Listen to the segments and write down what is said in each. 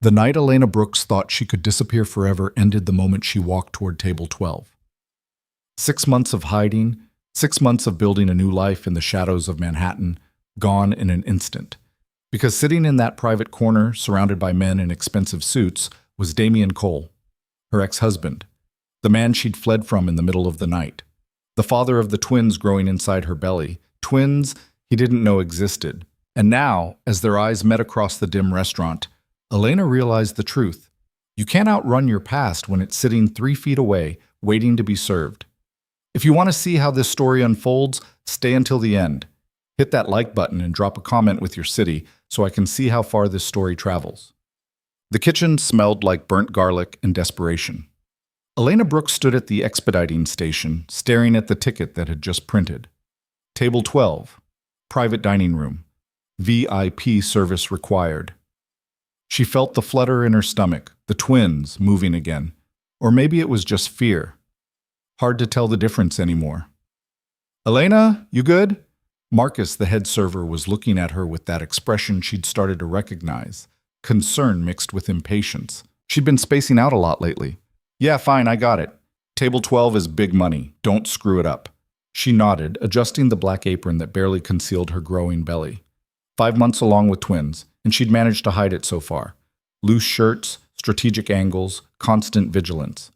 The night Elena Brooks thought she could disappear forever ended the moment she walked toward table 12. 6 months of hiding, 6 months of building a new life in the shadows of Manhattan, gone in an instant. Because sitting in that private corner, surrounded by men in expensive suits, was Damian Cole, her ex-husband, the man she'd fled from in the middle of the night, the father of the twins growing inside her belly, twins he didn't know existed. And now, as their eyes met across the dim restaurant, Elena realized the truth. You can't outrun your past when it's sitting 3 feet away, waiting to be served. If you want to see how this story unfolds, stay until the end. Hit that like button and drop a comment with your city so I can see how far this story travels. The kitchen smelled like burnt garlic and desperation. Elena Brooks stood at the expediting station, staring at the ticket that had just printed. Table 12, private dining room, VIP service required. She felt the flutter in her stomach, the twins moving again. Or maybe it was just fear. Hard to tell the difference anymore. Elena, you good? Marcus, the head server, was looking at her with that expression she'd started to recognize, concern mixed with impatience. She'd been spacing out a lot lately. Yeah, fine, I got it. Table 12 is big money. Don't screw it up. She nodded, adjusting the black apron that barely concealed her growing belly. 5 months along with twins, and she'd managed to hide it so far. Loose shirts, strategic angles, constant vigilance.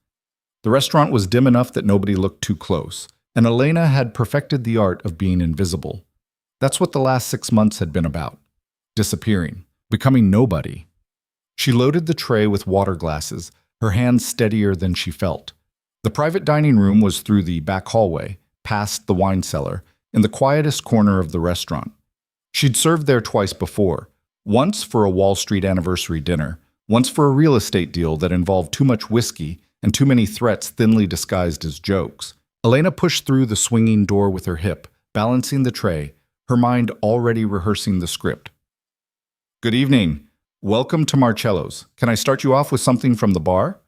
The restaurant was dim enough that nobody looked too close, and Elena had perfected the art of being invisible. That's what the last 6 months had been about. Disappearing, becoming nobody. She loaded the tray with water glasses, her hands steadier than she felt. The private dining room was through the back hallway, past the wine cellar, in the quietest corner of the restaurant. She'd served there twice before, once for a Wall Street anniversary dinner, once for a real estate deal that involved too much whiskey and too many threats thinly disguised as jokes. Elena pushed through the swinging door with her hip, balancing the tray, her mind already rehearsing the script. Good evening. Welcome to Marcello's. Can I start you off with something from the bar?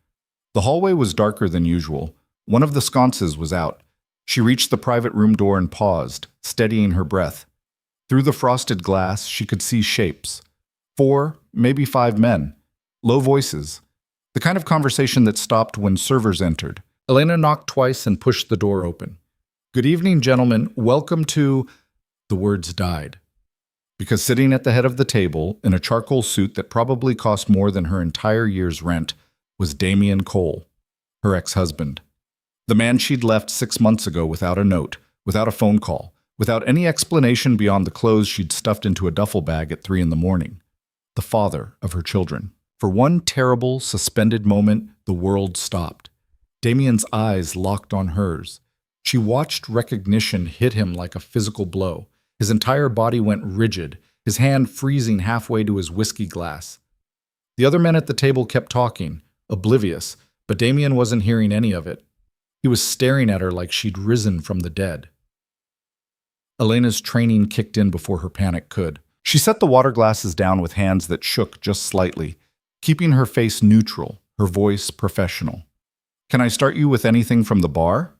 The hallway was darker than usual. One of the sconces was out. She reached the private room door and paused, steadying her breath. Through the frosted glass, she could see shapes. 4, maybe 5 men. Low voices. The kind of conversation that stopped when servers entered. Elena knocked twice and pushed the door open. Good evening, gentlemen. Welcome to... The words died. Because sitting at the head of the table, in a charcoal suit that probably cost more than her entire year's rent, was Damian Cole, her ex-husband. The man she'd left 6 months ago without a note, without a phone call, without any explanation beyond the clothes she'd stuffed into a duffel bag at 3 a.m. The father of her children. For one terrible, suspended moment, the world stopped. Damian's eyes locked on hers. She watched recognition hit him like a physical blow. His entire body went rigid, his hand freezing halfway to his whiskey glass. The other men at the table kept talking, oblivious, but Damian wasn't hearing any of it. He was staring at her like she'd risen from the dead. Elena's training kicked in before her panic could. She set the water glasses down with hands that shook just slightly, keeping her face neutral, her voice professional. Can I start you with anything from the bar?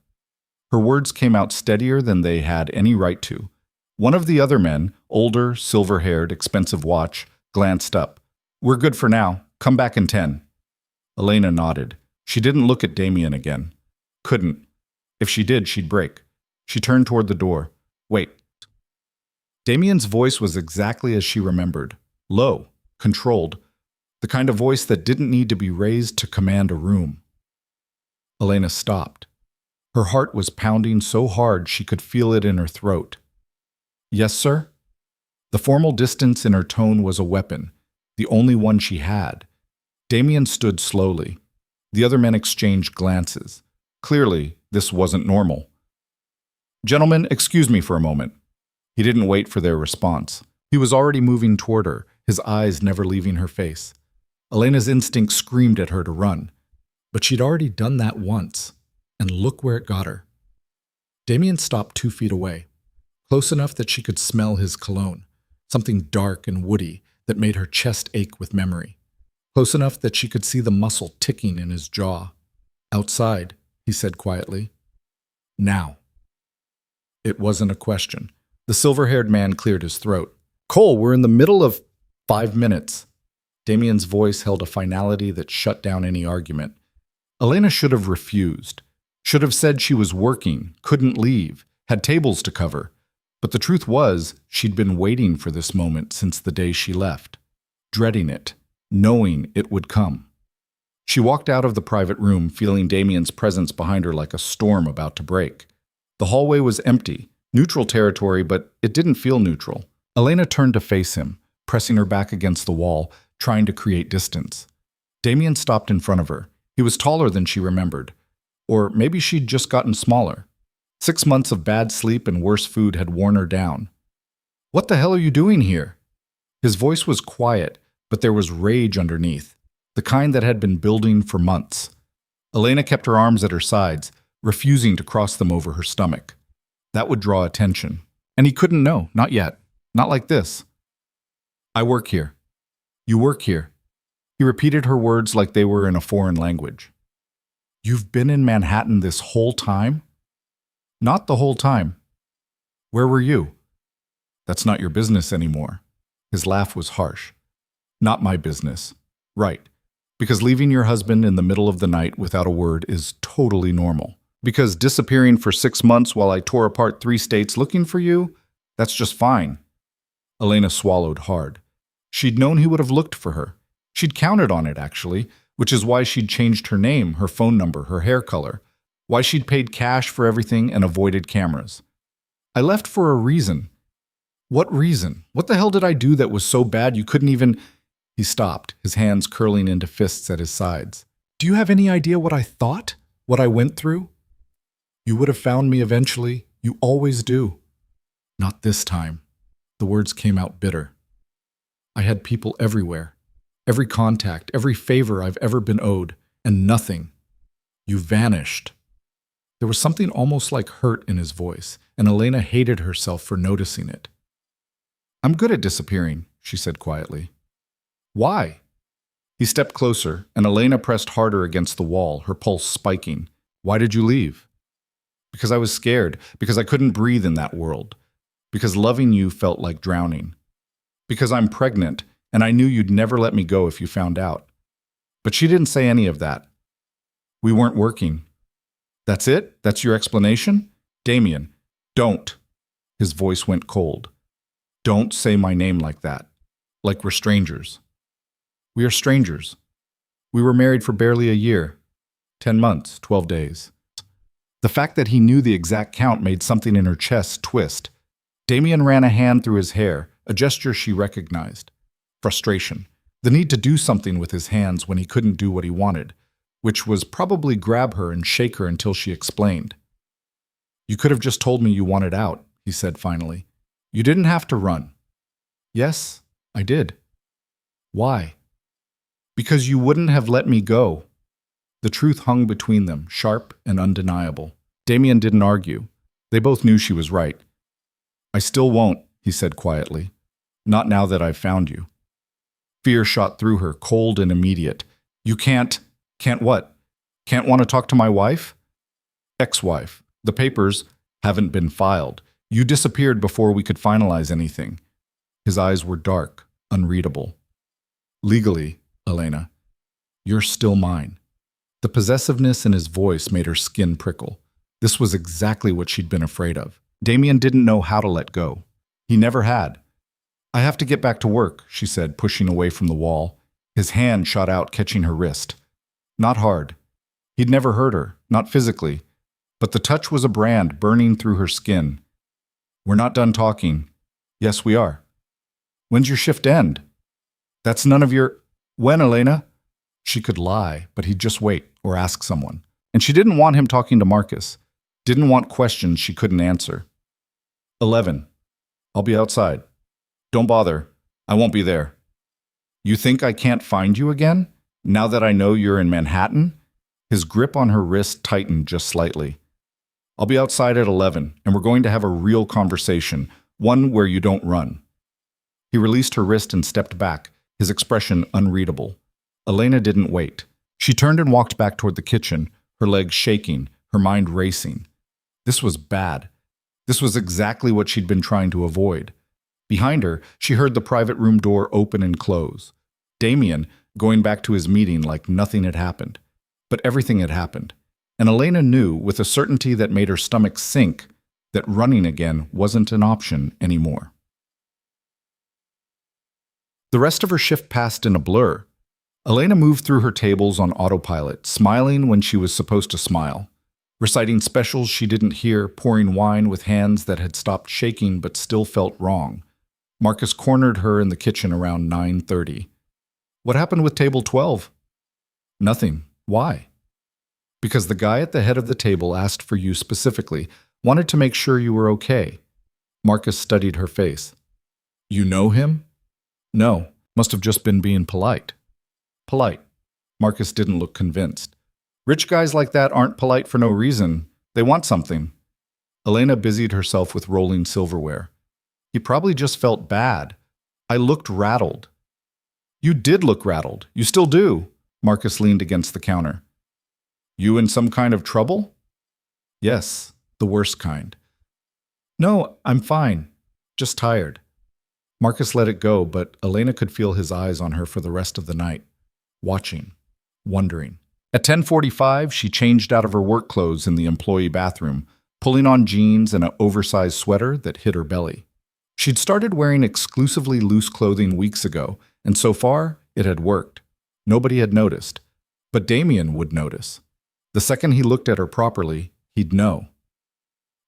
Her words came out steadier than they had any right to. One of the other men, older, silver-haired, expensive watch, glanced up. We're good for now. Come back in 10. Elena nodded. She didn't look at Damian again. Couldn't. If she did, she'd break. She turned toward the door. Wait. Damian's voice was exactly as she remembered. Low, controlled. The kind of voice that didn't need to be raised to command a room. Elena stopped. Her heart was pounding so hard she could feel it in her throat. Yes, sir? The formal distance in her tone was a weapon, the only one she had. Damian stood slowly. The other men exchanged glances. Clearly, this wasn't normal. Gentlemen, excuse me for a moment. He didn't wait for their response. He was already moving toward her, his eyes never leaving her face. Elena's instinct screamed at her to run. But she'd already done that once, and look where it got her. Damian stopped 2 feet away, close enough that she could smell his cologne, something dark and woody that made her chest ache with memory. Close enough that she could see the muscle ticking in his jaw. Outside, he said quietly. Now. It wasn't a question. The silver-haired man cleared his throat. Cole, we're in the middle of 5 minutes. Damien's voice held a finality that shut down any argument. Elena should have refused. Should have said she was working, couldn't leave, had tables to cover. But the truth was, she'd been waiting for this moment since the day she left, dreading it, knowing it would come. She walked out of the private room, feeling Damien's presence behind her like a storm about to break. The hallway was empty, neutral territory, but it didn't feel neutral. Elena turned to face him, pressing her back against the wall, trying to create distance. Damien stopped in front of her. He was taller than she remembered. Or maybe she'd just gotten smaller. 6 months of bad sleep and worse food had worn her down. "What the hell are you doing here?" His voice was quiet, but there was rage underneath, the kind that had been building for months. Elena kept her arms at her sides, refusing to cross them over her stomach. That would draw attention. And he couldn't know, not yet. Not like this. "I work here. You work here." He repeated her words like they were in a foreign language. "You've been in Manhattan this whole time?" "Not the whole time." "Where were you?" "That's not your business anymore." His laugh was harsh. "Not my business." "Right. Because leaving your husband in the middle of the night without a word is totally normal. Because disappearing for 6 months while I tore apart 3 states looking for you, that's just fine." Elena swallowed hard. She'd known he would have looked for her. She'd counted on it, actually, which is why she'd changed her name, her phone number, her hair color, why she'd paid cash for everything and avoided cameras. "I left for a reason." "What reason? What the hell did I do that was so bad you couldn't even—" He stopped, his hands curling into fists at his sides. "Do you have any idea what I thought? What I went through? You would have found me eventually. You always do." "Not this time." The words came out bitter. "I had people everywhere. Every contact, every favor I've ever been owed, and nothing. You vanished." There was something almost like hurt in his voice, and Elena hated herself for noticing it. "I'm good at disappearing," she said quietly. "Why?" He stepped closer, and Elena pressed harder against the wall, her pulse spiking. "Why did you leave?" "Because I was scared, because I couldn't breathe in that world. Because loving you felt like drowning. Because I'm pregnant, and I knew you'd never let me go if you found out." But she didn't say any of that. "We weren't working." "That's it? That's your explanation?" "Damien, don't." His voice went cold. "Don't say my name like that. Like we're strangers." "We are strangers. We were married for barely a year. 10 months, 12 days. The fact that he knew the exact count made something in her chest twist. Damien ran a hand through his hair, a gesture she recognized. Frustration. The need to do something with his hands when he couldn't do what he wanted, which was probably grab her and shake her until she explained. "You could have just told me you wanted out," he said finally. "You didn't have to run." "Yes, I did." "Why?" "Because you wouldn't have let me go." The truth hung between them, sharp and undeniable. Damien didn't argue. They both knew she was right. "I still won't," he said quietly. "Not now that I've found you." Fear shot through her, cold and immediate. "You can't—" "Can't what? Can't want to talk to my wife?" "Ex-wife. The papers haven't been filed. You disappeared before we could finalize anything." His eyes were dark, unreadable. "Legally, Elena, you're still mine." The possessiveness in his voice made her skin prickle. This was exactly what she'd been afraid of. Damien didn't know how to let go. He never had. "I have to get back to work," she said, pushing away from the wall. His hand shot out, catching her wrist. Not hard. He'd never hurt her, not physically. But the touch was a brand burning through her skin. "We're not done talking." "Yes, we are." "When's your shift end?" "That's none of your—" "When, Elena?" She could lie, but he'd just wait or ask someone. And she didn't want him talking to Marcus. Didn't want questions she couldn't answer. 11. I'll be outside. Don't bother. I won't be there. You think I can't find you again? Now that I know you're in Manhattan? His grip on her wrist tightened just slightly. I'll be outside at 11, and we're going to have a real conversation, one where you don't run. He released her wrist and stepped back, his expression unreadable. Elena didn't wait. She turned and walked back toward the kitchen, her legs shaking, her mind racing. This was bad. This was exactly what she'd been trying to avoid. Behind her, she heard the private room door open and close. Damien, going back to his meeting like nothing had happened. But everything had happened. And Elena knew, with a certainty that made her stomach sink, that running again wasn't an option anymore. The rest of her shift passed in a blur. Elena moved through her tables on autopilot, smiling when she was supposed to smile, reciting specials she didn't hear, pouring wine with hands that had stopped shaking but still felt wrong. Marcus cornered her in the kitchen around 9:30. What happened with table 12? Nothing. Why? Because the guy at the head of the table asked for you specifically, wanted to make sure you were okay. Marcus studied her face. You know him? No, must have just been being polite. Polite. Marcus didn't look convinced. Rich guys like that aren't polite for no reason. They want something. Elena busied herself with rolling silverware. He probably just felt bad. I looked rattled. You did look rattled. You still do. Marcus leaned against the counter. You in some kind of trouble? Yes, the worst kind. No, I'm fine. Just tired. Marcus let it go, but Elena could feel his eyes on her for the rest of the night, watching, wondering. At 10:45, she changed out of her work clothes in the employee bathroom, pulling on jeans and an oversized sweater that hid her belly. She'd started wearing exclusively loose clothing weeks ago, and so far, it had worked. Nobody had noticed. But Damien would notice. The second he looked at her properly, he'd know.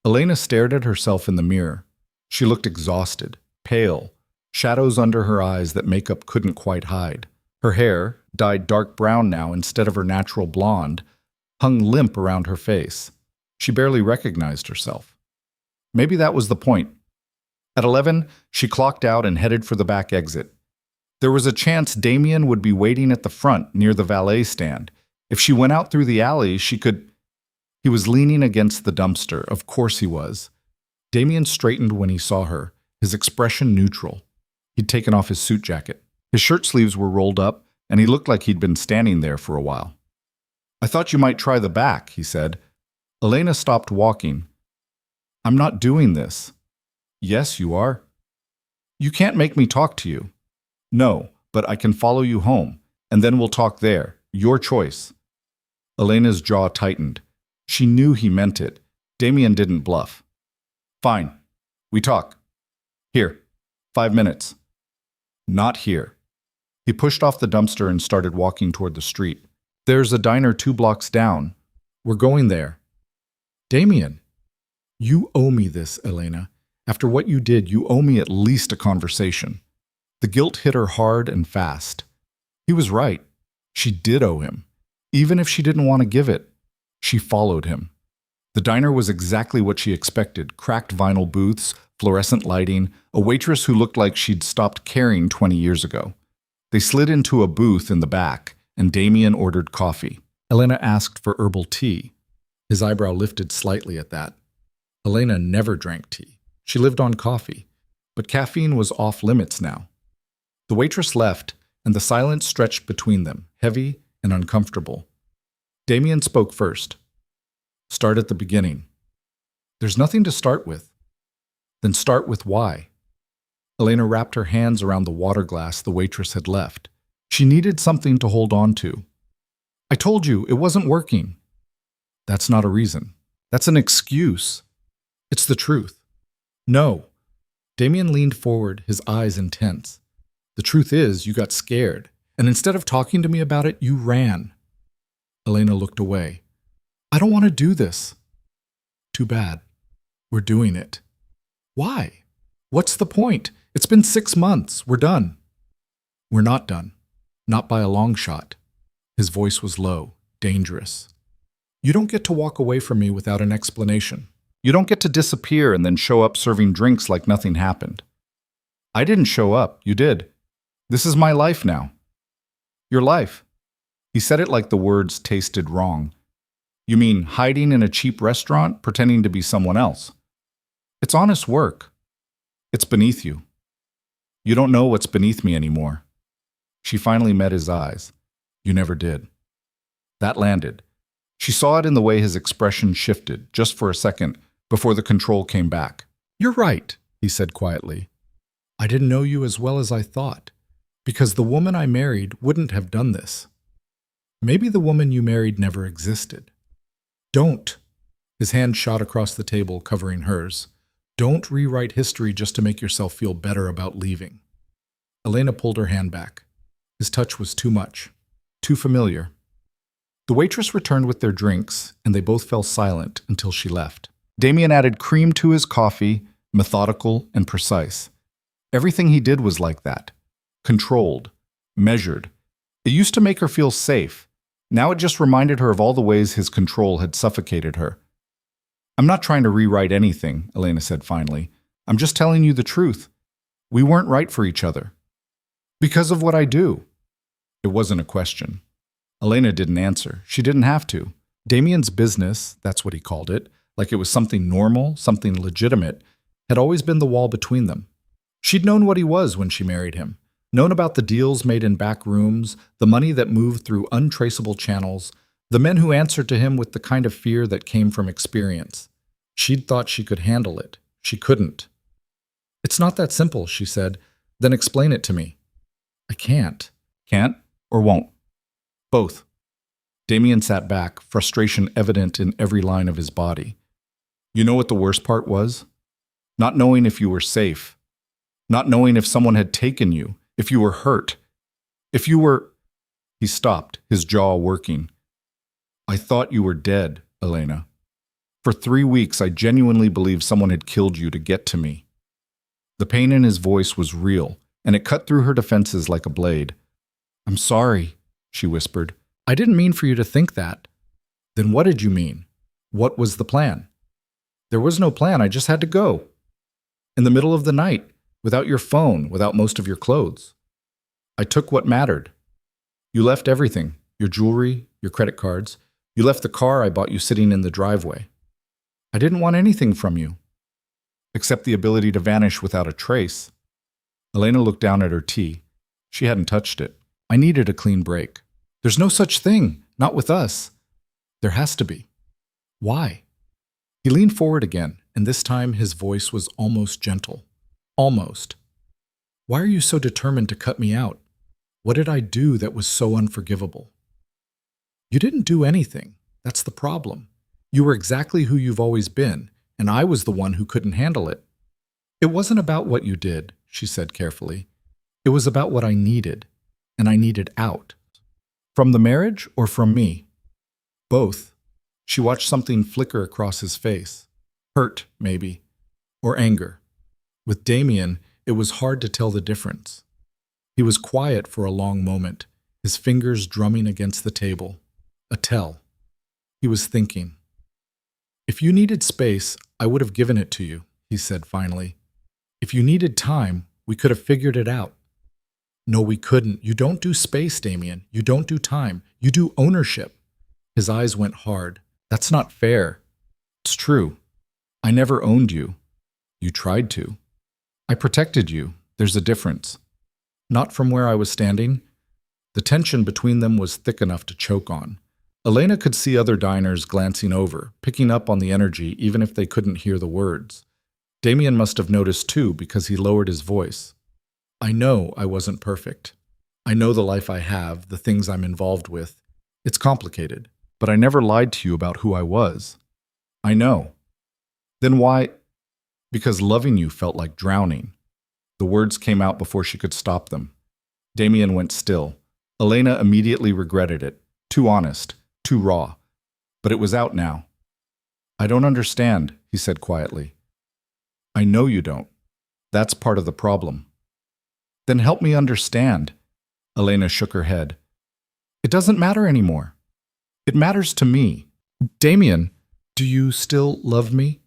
Elena stared at herself in the mirror. She looked exhausted, pale, shadows under her eyes that makeup couldn't quite hide. Her hair, dyed dark brown now instead of her natural blonde, hung limp around her face. She barely recognized herself. Maybe that was the point. At 11, she clocked out and headed for the back exit. There was a chance Damien would be waiting at the front near the valet stand. If she went out through the alley, she could... He was leaning against the dumpster. Of course he was. Damien straightened when he saw her, his expression neutral. He'd taken off his suit jacket. His shirt sleeves were rolled up, and he looked like he'd been standing there for a while. I thought you might try the back, he said. Elena stopped walking. I'm not doing this. Yes, you are. You can't make me talk to you. No, but I can follow you home, and then we'll talk there. Your choice. Elena's jaw tightened. She knew he meant it. Damien didn't bluff. Fine. We talk. Here. 5 minutes. Not here. He pushed off the dumpster and started walking toward the street. There's a diner 2 blocks down. We're going there. Damien. You owe me this, Elena. After what you did, you owe me at least a conversation. The guilt hit her hard and fast. He was right. She did owe him. Even if she didn't want to give it, she followed him. The diner was exactly what she expected. Cracked vinyl booths, fluorescent lighting, a waitress who looked like she'd stopped caring 20 years ago. They slid into a booth in the back, and Damien ordered coffee. Elena asked for herbal tea. His eyebrow lifted slightly at that. Elena never drank tea. She lived on coffee, but caffeine was off limits now. The waitress left, and the silence stretched between them, heavy and uncomfortable. Damien spoke first. Start at the beginning. There's nothing to start with. Then start with why. Elena wrapped her hands around the water glass the waitress had left. She needed something to hold on to. I told you, it wasn't working. That's not a reason. That's an excuse. It's the truth. No. Damien leaned forward, his eyes intense. The truth is, you got scared, and instead of talking to me about it, you ran. Elena looked away. I don't want to do this. Too bad. We're doing it. Why? What's the point? It's been 6 months. We're done. We're not done. Not by a long shot. His voice was low, dangerous. You don't get to walk away from me without an explanation. You don't get to disappear and then show up serving drinks like nothing happened. I didn't show up. You did. This is my life now. Your life. He said it like the words tasted wrong. You mean hiding in a cheap restaurant, pretending to be someone else? It's honest work. It's beneath you. You don't know what's beneath me anymore. She finally met his eyes. You never did. That landed. She saw it in the way his expression shifted, just for a second, before the control came back. You're right, he said quietly. I didn't know you as well as I thought. Because the woman I married wouldn't have done this. Maybe the woman you married never existed. Don't. His hand shot across the table, covering hers. Don't rewrite history just to make yourself feel better about leaving. Elena pulled her hand back. His touch was too much, too familiar. The waitress returned with their drinks, and they both fell silent until she left. Damien added cream to his coffee, methodical and precise. Everything he did was like that. Controlled, measured. It used to make her feel safe. Now it just reminded her of all the ways his control had suffocated her. I'm not trying to rewrite anything, Elena said finally. I'm just telling you the truth. We weren't right for each other. Because of what I do. It wasn't a question. Elena didn't answer. She didn't have to. Damien's business, that's what he called it, like it was something normal, something legitimate, had always been the wall between them. She'd known what he was when she married him, known about the deals made in back rooms, the money that moved through untraceable channels, the men who answered to him with the kind of fear that came from experience. She'd thought she could handle it. She couldn't. It's not that simple, she said. Then explain it to me. I can't. Can't or won't? Both. Damien sat back, frustration evident in every line of his body. You know what the worst part was? Not knowing if you were safe. Not knowing if someone had taken you, if you were hurt, if you were... He stopped, his jaw working. I thought you were dead, Elena. For 3 weeks, I genuinely believed someone had killed you to get to me. The pain in his voice was real, and it cut through her defenses like a blade. I'm sorry, she whispered. I didn't mean for you to think that. Then what did you mean? What was the plan? There was no plan, I just had to go. In the middle of the night, without your phone, without most of your clothes. I took what mattered. You left everything, your jewelry, your credit cards. You left the car I bought you sitting in the driveway. I didn't want anything from you, except the ability to vanish without a trace. Elena looked down at her tea. She hadn't touched it. I needed a clean break. There's no such thing, not with us. There has to be. Why? He leaned forward again, and this time his voice was almost gentle. Almost. Why are you so determined to cut me out? What did I do that was so unforgivable? You didn't do anything. That's the problem. You were exactly who you've always been, and I was the one who couldn't handle it. It wasn't about what you did, she said carefully. It was about what I needed, and I needed out. From the marriage or from me? Both. She watched something flicker across his face. Hurt, maybe, or anger. With Damien, it was hard to tell the difference. He was quiet for a long moment, his fingers drumming against the table. A tell. He was thinking. If you needed space, I would have given it to you, he said finally. If you needed time, we could have figured it out. No, we couldn't. You don't do space, Damien. You don't do time. You do ownership. His eyes went hard. That's not fair. It's true. I never owned you. You tried to. I protected you. There's a difference. Not from where I was standing. The tension between them was thick enough to choke on. Elena could see other diners glancing over, picking up on the energy even if they couldn't hear the words. Damien must have noticed too because he lowered his voice. I know I wasn't perfect. I know the life I have, the things I'm involved with. It's complicated, but I never lied to you about who I was. I know. Then why? Because loving you felt like drowning. The words came out before she could stop them. Damien went still. Elena immediately regretted it. Too honest, too raw. But it was out now. I don't understand, he said quietly. I know you don't. That's part of the problem. Then help me understand. Elena shook her head. It doesn't matter anymore. It matters to me. Damien, do you still love me?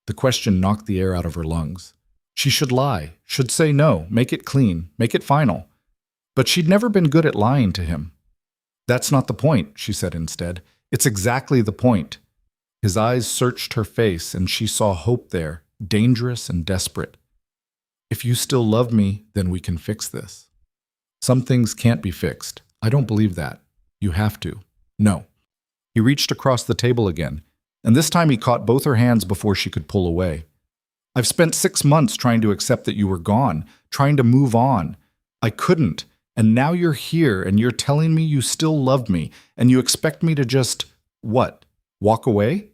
The question knocked the air out of her lungs. She should lie, should say no, make it clean, make it final. But she'd never been good at lying to him. That's not the point, she said instead. It's exactly the point. His eyes searched her face, and she saw hope there, dangerous and desperate. If you still love me, then we can fix this. Some things can't be fixed. I don't believe that. You have to. No. He reached across the table again, and this time he caught both her hands before she could pull away. I've spent 6 months trying to accept that you were gone, trying to move on, I couldn't. And now you're here and you're telling me you still love me and you expect me to just, what, walk away?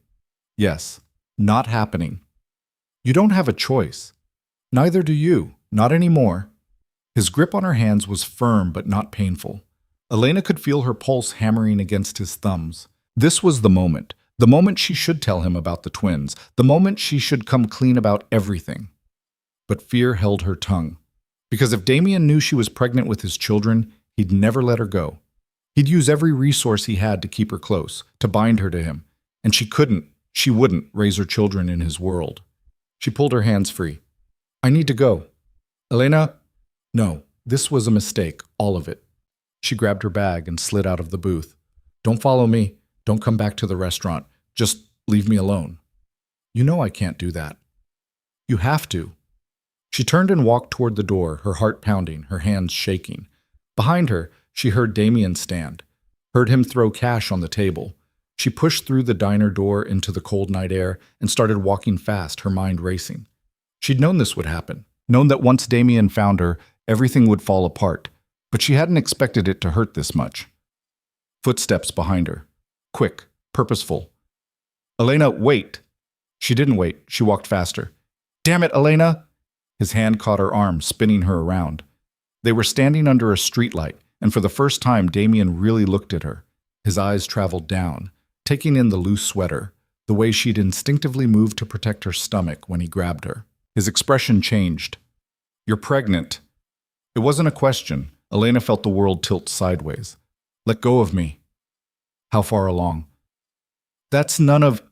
Yes, not happening. You don't have a choice. Neither do you, not anymore. His grip on her hands was firm but not painful. Elena could feel her pulse hammering against his thumbs. This was the moment she should tell him about the twins, the moment she should come clean about everything. But fear held her tongue. Because if Damien knew she was pregnant with his children, he'd never let her go. He'd use every resource he had to keep her close, to bind her to him. And she wouldn't raise her children in his world. She pulled her hands free. I need to go. Elena? No, this was a mistake, all of it. She grabbed her bag and slid out of the booth. Don't follow me. Don't come back to the restaurant. Just leave me alone. You know I can't do that. You have to. She turned and walked toward the door, her heart pounding, her hands shaking. Behind her, she heard Damien stand, heard him throw cash on the table. She pushed through the diner door into the cold night air and started walking fast, her mind racing. She'd known this would happen, known that once Damien found her, everything would fall apart, but she hadn't expected it to hurt this much. Footsteps behind her. Quick, purposeful. Elena, wait. She didn't wait. She walked faster. Damn it, Elena! His hand caught her arm, spinning her around. They were standing under a streetlight, and for the first time, Damien really looked at her. His eyes traveled down, taking in the loose sweater, the way she'd instinctively moved to protect her stomach when he grabbed her. His expression changed. You're pregnant. It wasn't a question. Elena felt the world tilt sideways. Let go of me. How far along? That's none of...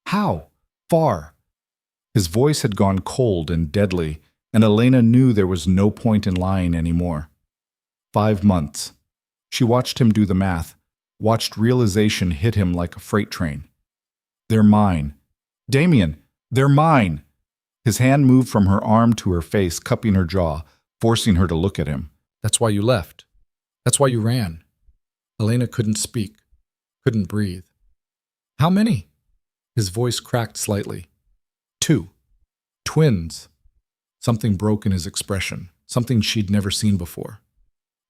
How? Far. His voice had gone cold and deadly, and Elena knew there was no point in lying anymore. 5 months. She watched him do the math, watched realization hit him like a freight train. They're mine. Damien, they're mine. His hand moved from her arm to her face, cupping her jaw, forcing her to look at him. That's why you left. That's why you ran. Elena couldn't speak, couldn't breathe. How many? His voice cracked slightly. 2. Twins. Something broke in his expression, something she'd never seen before.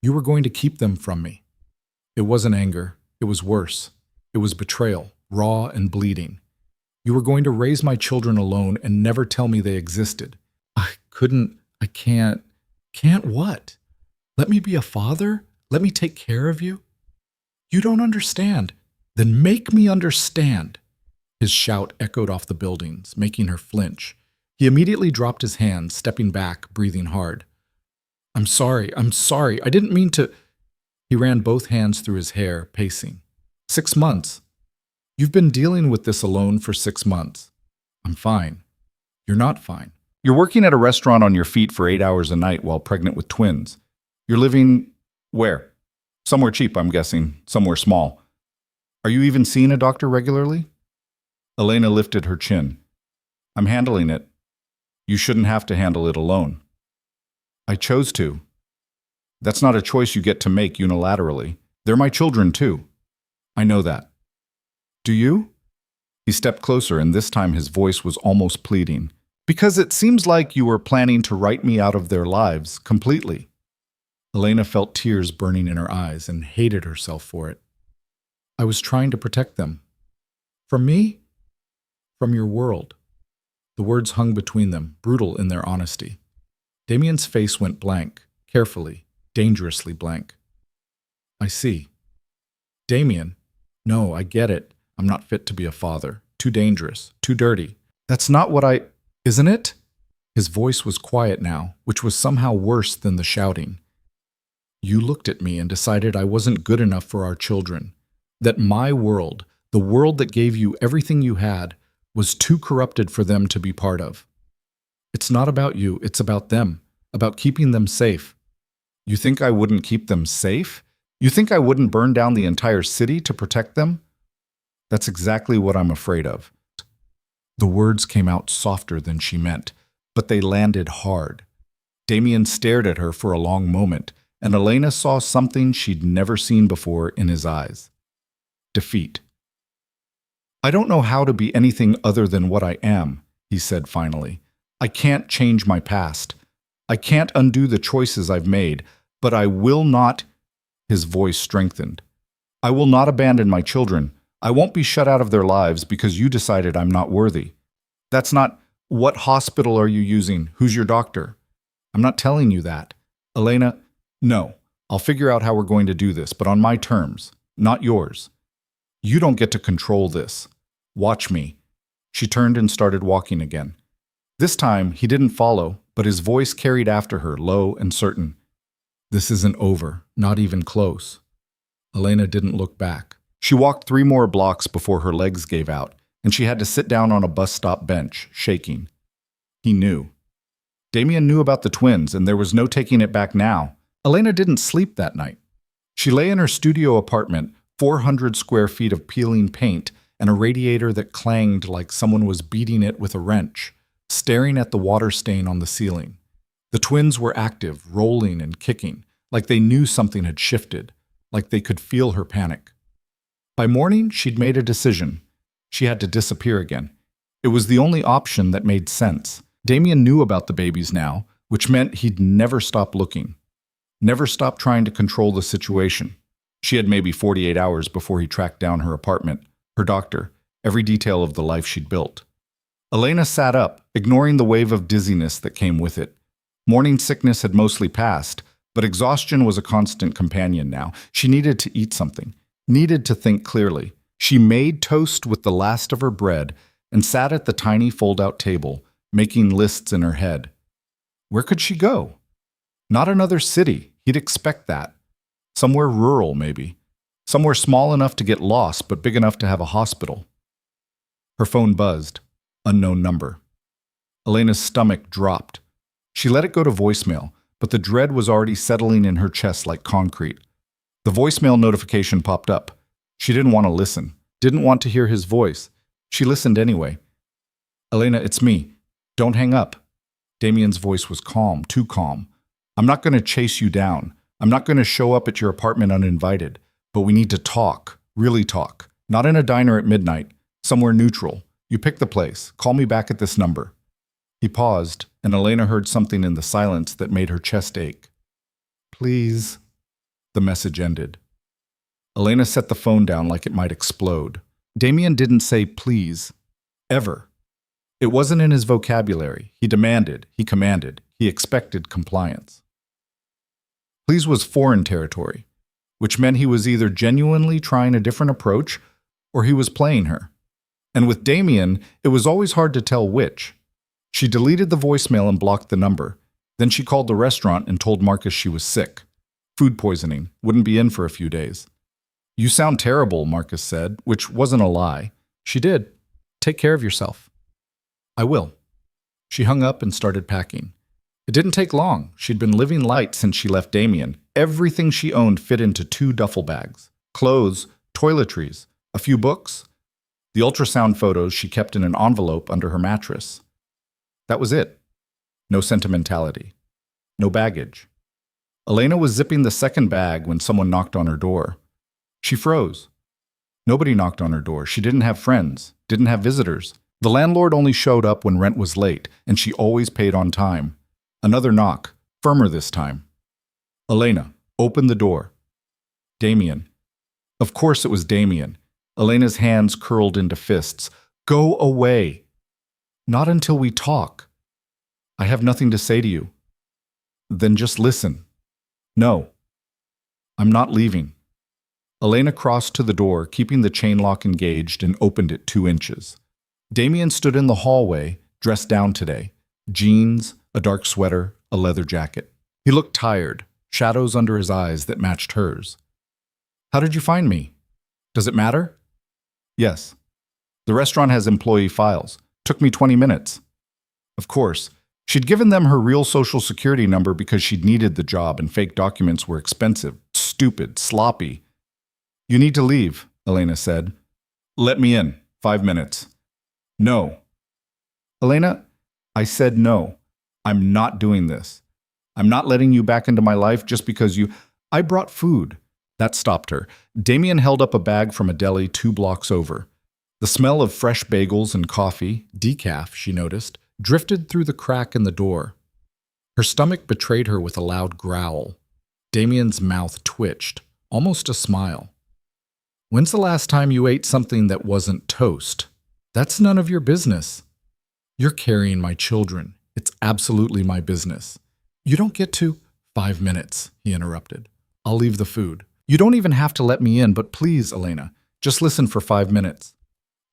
You were going to keep them from me. It wasn't anger. It was worse. It was betrayal, raw and bleeding. You were going to raise my children alone and never tell me they existed. I can't. Can't what? Let me be a father? Let me take care of you? You don't understand. Then make me understand. His shout echoed off the buildings, making her flinch. He immediately dropped his hands, stepping back, breathing hard. I'm sorry. I didn't mean to... He ran both hands through his hair, pacing. 6 months. You've been dealing with this alone for 6 months. I'm fine. You're not fine. You're working at a restaurant on your feet for 8 hours a night while pregnant with twins. You're living... where? Somewhere cheap, I'm guessing. Somewhere small. Are you even seeing a doctor regularly? Elena lifted her chin. I'm handling it. You shouldn't have to handle it alone. I chose to. That's not a choice you get to make unilaterally. They're my children, too. I know that. Do you? He stepped closer, and this time his voice was almost pleading. Because it seems like you were planning to write me out of their lives completely. Elena felt tears burning in her eyes and hated herself for it. I was trying to protect them. From me? From your world. The words hung between them, brutal in their honesty. Damien's face went blank, carefully, dangerously blank. I see. Damien, no, I get it. I'm not fit to be a father. Too dangerous, too dirty. That's not what I... Isn't it? His voice was quiet now, which was somehow worse than the shouting. You looked at me and decided I wasn't good enough for our children. That my world, the world that gave you everything you had, was too corrupted for them to be part of. It's not about you, it's about them, about keeping them safe. You think I wouldn't keep them safe? You think I wouldn't burn down the entire city to protect them? That's exactly what I'm afraid of. The words came out softer than she meant, but they landed hard. Damien stared at her for a long moment, and Elena saw something she'd never seen before in his eyes. Defeat. I don't know how to be anything other than what I am, he said finally. I can't change my past. I can't undo the choices I've made. But I will not, his voice strengthened. I will not abandon my children. I won't be shut out of their lives because you decided I'm not worthy. That's not, what hospital are you using? Who's your doctor? I'm not telling you that. Elena, no. I'll figure out how we're going to do this, but on my terms, not yours. You don't get to control this. Watch me. She turned and started walking again. This time, he didn't follow, but his voice carried after her, low and certain. This isn't over, not even close. Elena didn't look back. She walked 3 more blocks before her legs gave out, and she had to sit down on a bus stop bench, shaking. He knew. Damien knew about the twins, and there was no taking it back now. Elena didn't sleep that night. She lay in her studio apartment, 400 square feet of peeling paint, and a radiator that clanged like someone was beating it with a wrench, staring at the water stain on the ceiling. The twins were active, rolling and kicking, like they knew something had shifted, like they could feel her panic. By morning, she'd made a decision. She had to disappear again. It was the only option that made sense. Damien knew about the babies now, which meant he'd never stop looking. Never stop trying to control the situation. She had maybe 48 hours before he tracked down her apartment, her doctor, every detail of the life she'd built. Elena sat up, ignoring the wave of dizziness that came with it. Morning sickness had mostly passed, but exhaustion was a constant companion now. She needed to eat something, needed to think clearly. She made toast with the last of her bread and sat at the tiny fold-out table, making lists in her head. Where could she go? Not another city. He'd expect that. Somewhere rural, maybe. Somewhere small enough to get lost, but big enough to have a hospital. Her phone buzzed. Unknown number. Elena's stomach dropped. She let it go to voicemail, but the dread was already settling in her chest like concrete. The voicemail notification popped up. She didn't want to listen, didn't want to hear his voice. She listened anyway. Elena, it's me. Don't hang up. Damien's voice was calm, too calm. I'm not going to chase you down. I'm not going to show up at your apartment uninvited. But we need to talk, really talk. Not in a diner at midnight, somewhere neutral. You pick the place. Call me back at this number. He paused, and Elena heard something in the silence that made her chest ache. Please. The message ended. Elena set the phone down like it might explode. Damien didn't say please. Ever. It wasn't in his vocabulary. He demanded, he commanded, he expected compliance. Please was foreign territory, which meant he was either genuinely trying a different approach or he was playing her. And with Damien, it was always hard to tell which. She deleted the voicemail and blocked the number. Then she called the restaurant and told Marcus she was sick. Food poisoning, wouldn't be in for a few days. You sound terrible, Marcus said, which wasn't a lie. She did. Take care of yourself. I will. She hung up and started packing. It didn't take long. She'd been living light since she left Damien. Everything she owned fit into 2 duffel bags. Clothes, toiletries, a few books. The ultrasound photos she kept in an envelope under her mattress. That was it. No sentimentality. No baggage. Elena was zipping the second bag when someone knocked on her door. She froze. Nobody knocked on her door. She didn't have friends, didn't have visitors. The landlord only showed up when rent was late, and she always paid on time. Another knock, firmer this time. Elena, open the door. Damien. Of course it was Damien. Elena's hands curled into fists. Go away. Not until we talk. I have nothing to say to you. Then just listen. No. I'm not leaving. Elena crossed to the door, keeping the chain lock engaged, and opened it 2 inches. Damien stood in the hallway, dressed down today. Jeans, a dark sweater, a leather jacket. He looked tired, shadows under his eyes that matched hers. How did you find me? Does it matter? Yes. The restaurant has employee files. Took me 20 minutes. Of course. She'd given them her real social security number because she'd needed the job and fake documents were expensive, stupid, sloppy. You need to leave, Elena said. Let me in. 5 minutes. No. Elena, I said no. I'm not doing this. I'm not letting you back into my life just because you... I brought food. That stopped her. Damien held up a bag from a deli 2 blocks over. The smell of fresh bagels and coffee, decaf, she noticed, drifted through the crack in the door. Her stomach betrayed her with a loud growl. Damien's mouth twitched, almost a smile. When's the last time you ate something that wasn't toast? That's none of your business. You're carrying my children. It's absolutely my business. You don't get to— 5 minutes, he interrupted. I'll leave the food. You don't even have to let me in, but please, Elena, just listen for 5 minutes.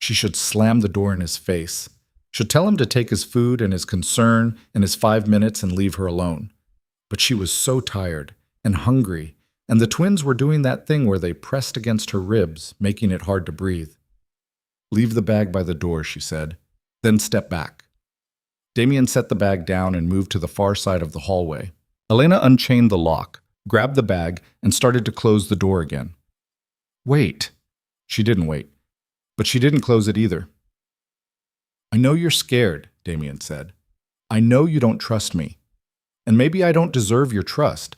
She should slam the door in his face. Should tell him to take his food and his concern and his 5 minutes and leave her alone. But she was so tired and hungry, and the twins were doing that thing where they pressed against her ribs, making it hard to breathe. Leave the bag by the door, she said. Then step back. Damien set the bag down and moved to the far side of the hallway. Elena unchained the lock, grabbed the bag, and started to close the door again. Wait. She didn't wait, but she didn't close it either. I know you're scared, Damien said. I know you don't trust me. And maybe I don't deserve your trust,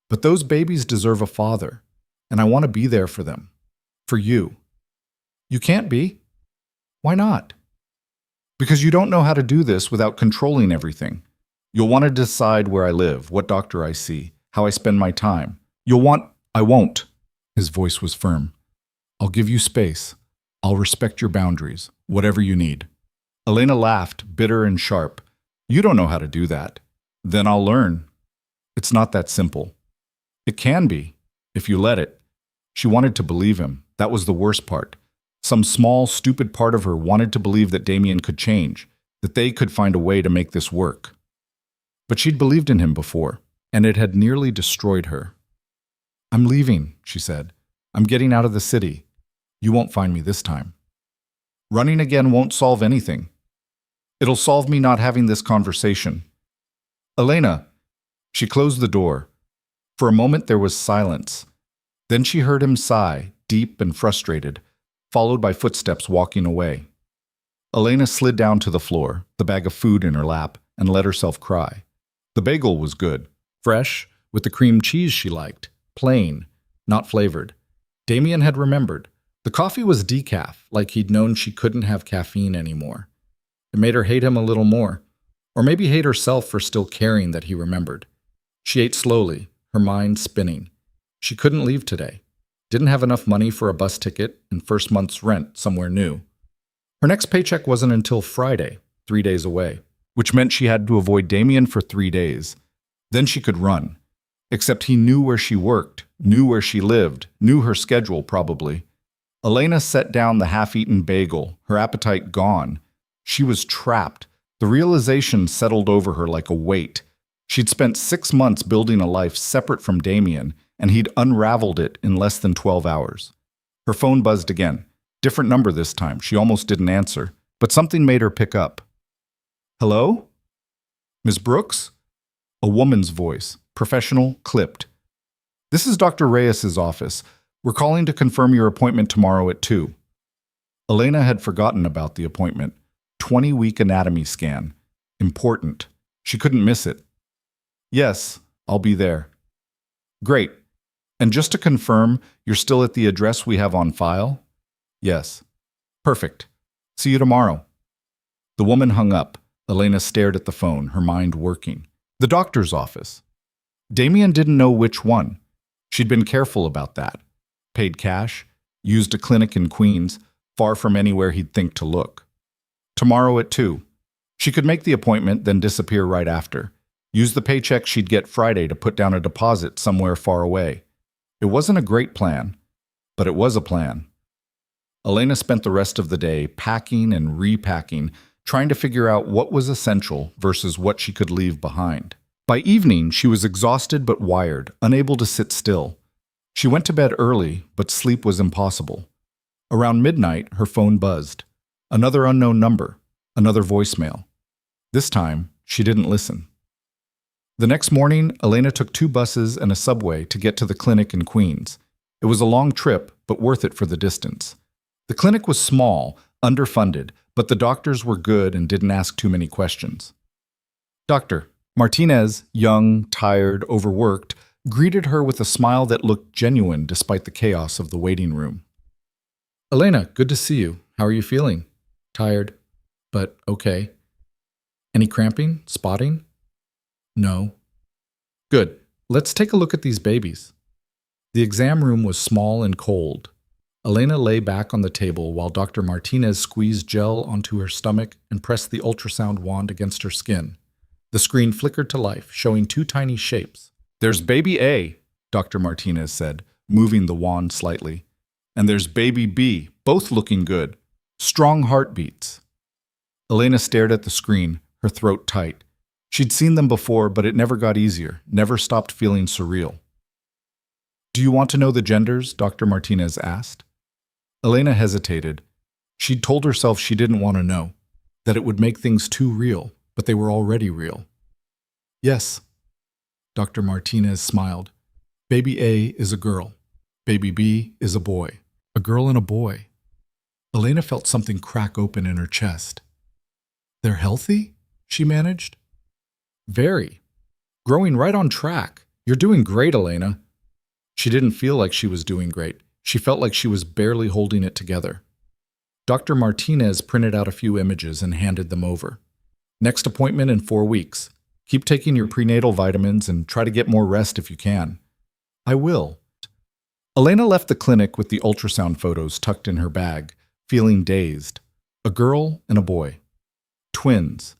but those babies deserve a father, and I want to be there for them. For you. You can't be. Why not? Because you don't know how to do this without controlling everything. You'll want to decide where I live, what doctor I see, how I spend my time. I won't. His voice was firm. I'll give you space. I'll respect your boundaries, whatever you need. Elena laughed, bitter and sharp. You don't know how to do that. Then I'll learn. It's not that simple. It can be, if you let it. She wanted to believe him. That was the worst part. Some small, stupid part of her wanted to believe that Damien could change, that they could find a way to make this work. But she'd believed in him before, and it had nearly destroyed her. I'm leaving, she said. I'm getting out of the city. You won't find me this time. Running again won't solve anything. It'll solve me not having this conversation. Elena. She closed the door. For a moment there was silence. Then she heard him sigh, deep and frustrated, followed by footsteps walking away. Elena slid down to the floor, the bag of food in her lap, and let herself cry. The bagel was good, fresh, with the cream cheese she liked, plain, not flavored. Damien had remembered. The coffee was decaf, like he'd known she couldn't have caffeine anymore. It made her hate him a little more, or maybe hate herself for still caring that he remembered. She ate slowly, her mind spinning. She couldn't leave today. Didn't have enough money for a bus ticket and first month's rent somewhere new. Her next paycheck wasn't until Friday, 3 days away, which meant she had to avoid Damien for 3 days. Then she could run. Except he knew where she worked, knew where she lived, knew her schedule probably. Elena set down the half-eaten bagel, her appetite gone. She was trapped. The realization settled over her like a weight. She'd spent 6 months building a life separate from Damien, and he'd unraveled it in less than 12 hours. Her phone buzzed again. Different number this time. She almost didn't answer, but something made her pick up. Hello? Ms. Brooks? A woman's voice, professional, clipped. This is Dr. Reyes's office. We're calling to confirm your appointment tomorrow at 2. Elena had forgotten about the appointment. 20-week anatomy scan. Important. She couldn't miss it. Yes, I'll be there. Great. And just to confirm, you're still at the address we have on file? Yes. Perfect. See you tomorrow. The woman hung up. Elena stared at the phone, her mind working. The doctor's office. Damien didn't know which one. She'd been careful about that. Paid cash, used a clinic in Queens, far from anywhere he'd think to look. Tomorrow at 2. She could make the appointment, then disappear right after. Use the paycheck she'd get Friday to put down a deposit somewhere far away. It wasn't a great plan, but it was a plan. Elena spent the rest of the day packing and repacking, trying to figure out what was essential versus what she could leave behind. By evening, she was exhausted but wired, unable to sit still. She went to bed early, but sleep was impossible. Around midnight, her phone buzzed. Another unknown number, another voicemail. This time, she didn't listen. The next morning, Elena took 2 buses and a subway to get to the clinic in Queens. It was a long trip, but worth it for the distance. The clinic was small, underfunded, but the doctors were good and didn't ask too many questions. Dr. Martinez, young, tired, overworked, greeted her with a smile that looked genuine despite the chaos of the waiting room. Elena, good to see you. How are you feeling? Tired, but okay. Any cramping? Spotting? No. Good. Let's take a look at these babies. The exam room was small and cold. Elena lay back on the table while Dr. Martinez squeezed gel onto her stomach and pressed the ultrasound wand against her skin. The screen flickered to life, showing two tiny shapes. "There's baby A," Dr. Martinez said, moving the wand slightly. "And there's baby B, both looking good. Strong heartbeats." Elena stared at the screen, her throat tight. She'd seen them before, but it never got easier, never stopped feeling surreal. "Do you want to know the genders?" Dr. Martinez asked. Elena hesitated. She'd told herself she didn't want to know, that it would make things too real, but they were already real. "Yes." Dr. Martinez smiled. "Baby A is a girl. Baby B is a boy. A girl and a boy." Elena felt something crack open in her chest. "They're healthy?" she managed. "Very. Growing right on track. You're doing great, Elena." She didn't feel like she was doing great. She felt like she was barely holding it together. Dr. Martinez printed out a few images and handed them over. "Next appointment in 4 weeks. Keep taking your prenatal vitamins and try to get more rest if you can." "I will." Elena left the clinic with the ultrasound photos tucked in her bag, feeling dazed. A girl and a boy. Twins.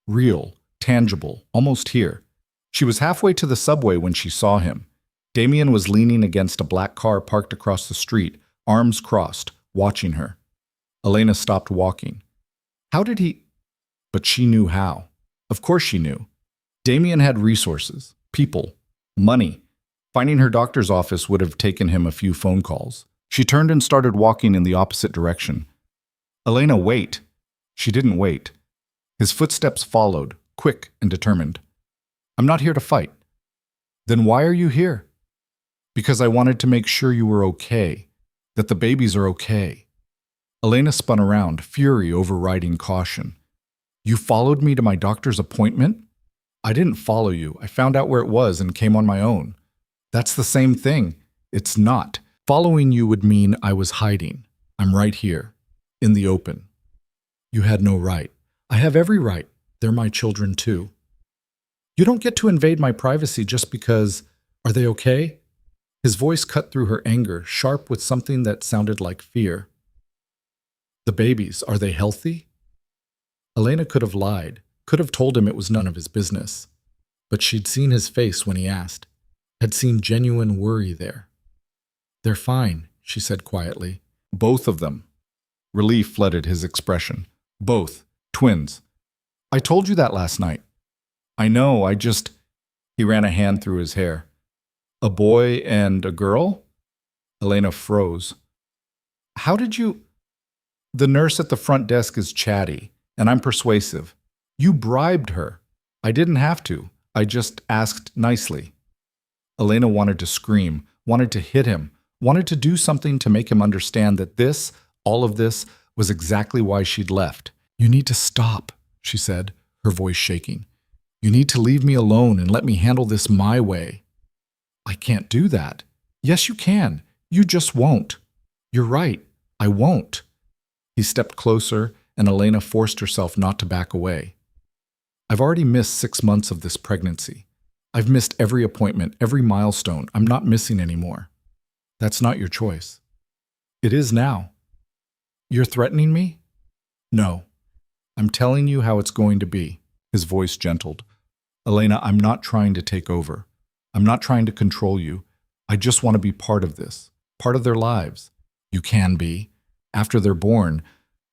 Real, tangible, almost here. She was halfway to the subway when she saw him. Damien was leaning against a black car parked across the street, arms crossed, watching her. Elena stopped walking. How did he? But she knew how. Of course she knew. Damien had resources, people, money. Finding her doctor's office would have taken him a few phone calls. She turned and started walking in the opposite direction. "Elena, wait." She didn't wait. His footsteps followed, quick and determined. "I'm not here to fight." "Then why are you here?" "Because I wanted to make sure you were okay, that the babies are okay." Elena spun around, fury overriding caution. "You followed me to my doctor's appointment?" "I didn't follow you. I found out where it was and came on my own." "That's the same thing." "It's not. Following you would mean I was hiding. I'm right here, in the open." "You had no right." "I have every right. They're my children too." "You don't get to invade my privacy just because. Are they okay?" His voice cut through her anger, sharp with something that sounded like fear. "The babies, are they healthy?" Elena could have lied, could have told him it was none of his business. But she'd seen his face when he asked, had seen genuine worry there. "They're fine," she said quietly. "Both of them." Relief flooded his expression. "Both. Twins. I told you that last night." "I know, He ran a hand through his hair. "A boy and a girl?" Elena froze. "How did you—" "The nurse at the front desk is chatty, and I'm persuasive. You bribed her." "I didn't have to. I just asked nicely." Elena wanted to scream, wanted to hit him, wanted to do something to make him understand that this, all of this, was exactly why she'd left. "You need to stop," she said, her voice shaking. "You need to leave me alone and let me handle this my way." "I can't do that." "Yes, you can. You just won't." "You're right. I won't." He stepped closer, and Elena forced herself not to back away. "I've already missed 6 months of this pregnancy. I've missed every appointment, every milestone. I'm not missing anymore." "That's not your choice." "It is now." "You're threatening me?" "No. I'm telling you how it's going to be." His voice gentled. "Elena, I'm not trying to take over. I'm not trying to control you. I just want to be part of this, part of their lives. You can be. After they're born,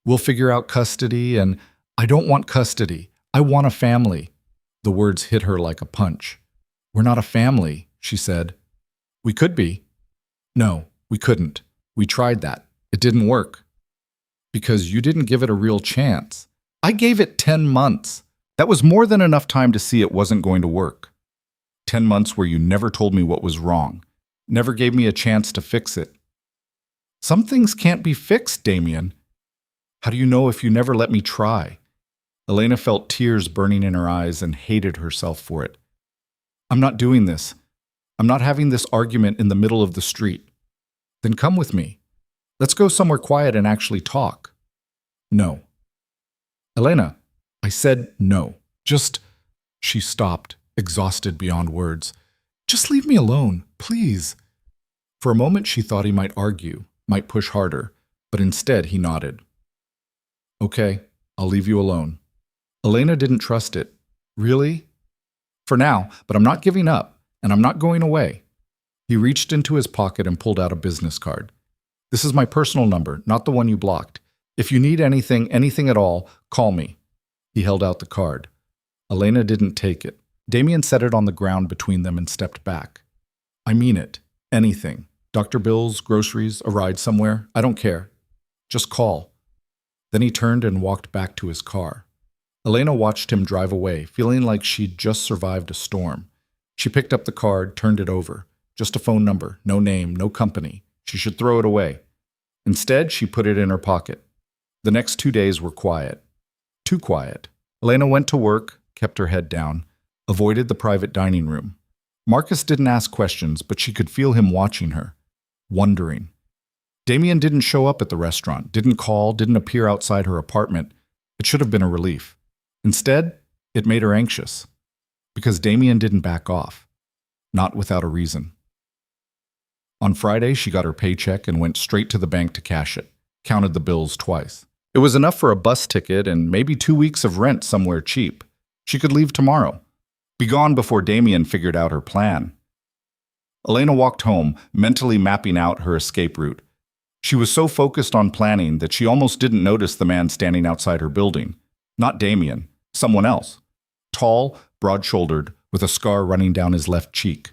we'll figure out custody, and I don't want custody. I want a family." The words hit her like a punch. "We're not a family," she said. "We could be." "No, we couldn't. We tried that. It didn't work." "Because you didn't give it a real chance." "I gave it 10 months. That was more than enough time to see it wasn't going to work. 10 months where you never told me what was wrong, never gave me a chance to fix it." "Some things can't be fixed, Damien." "How do you know if you never let me try?" Elena felt tears burning in her eyes and hated herself for it. "I'm not doing this. I'm not having this argument in the middle of the street." "Then come with me. Let's go somewhere quiet and actually talk." "No." "Elena," I said no. Just. She stopped, exhausted beyond words. Just leave me alone, please. For a moment she thought he might argue, might push harder, but instead he nodded. Okay, I'll leave you alone. Elena didn't trust it. Really? For now, but I'm not giving up, and I'm not going away. He reached into his pocket and pulled out a business card. This is my personal number, not the one you blocked. If you need anything at all, call me. He held out the card. Elena didn't take it. Damien set it on the ground between them and stepped back. I mean it. Anything. Dr. Bill's, groceries, a ride somewhere. I don't care. Just call. Then he turned and walked back to his car. Elena watched him drive away, feeling like she'd just survived a storm. She picked up the card, turned it over. Just a phone number, no name, no company. She should throw it away. Instead, she put it in her pocket. The next 2 days were quiet. Too quiet. Elena went to work, kept her head down, avoided the private dining room. Marcus didn't ask questions, but she could feel him watching her, wondering. Damien didn't show up at the restaurant, didn't call, didn't appear outside her apartment. It should have been a relief. Instead, it made her anxious, because Damien didn't back off, not without a reason. On Friday, she got her paycheck and went straight to the bank to cash it, counted the bills twice. It was enough for a bus ticket and maybe 2 weeks of rent somewhere cheap. She could leave tomorrow. Be gone before Damien figured out her plan. Elena walked home, mentally mapping out her escape route. She was so focused on planning that she almost didn't notice the man standing outside her building. Not Damien, someone else. Tall, broad-shouldered, with a scar running down his left cheek.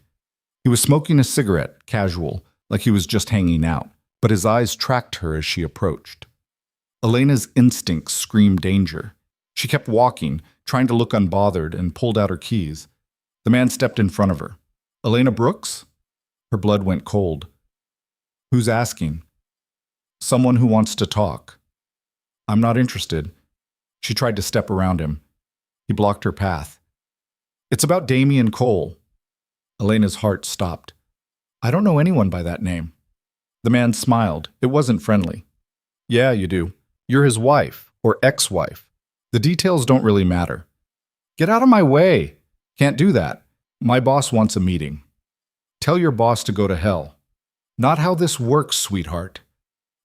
He was smoking a cigarette, casual, like he was just hanging out, but his eyes tracked her as she approached. Elena's instincts screamed danger. She kept walking, trying to look unbothered, and pulled out her keys. The man stepped in front of her. Elena Brooks? Her blood went cold. Who's asking? Someone who wants to talk. I'm not interested. She tried to step around him. He blocked her path. It's about Damien Cole. Elena's heart stopped. I don't know anyone by that name. The man smiled. It wasn't friendly. Yeah, you do. You're his wife, or ex-wife. The details don't really matter. Get out of my way. Can't do that. My boss wants a meeting. Tell your boss to go to hell. Not how this works, sweetheart.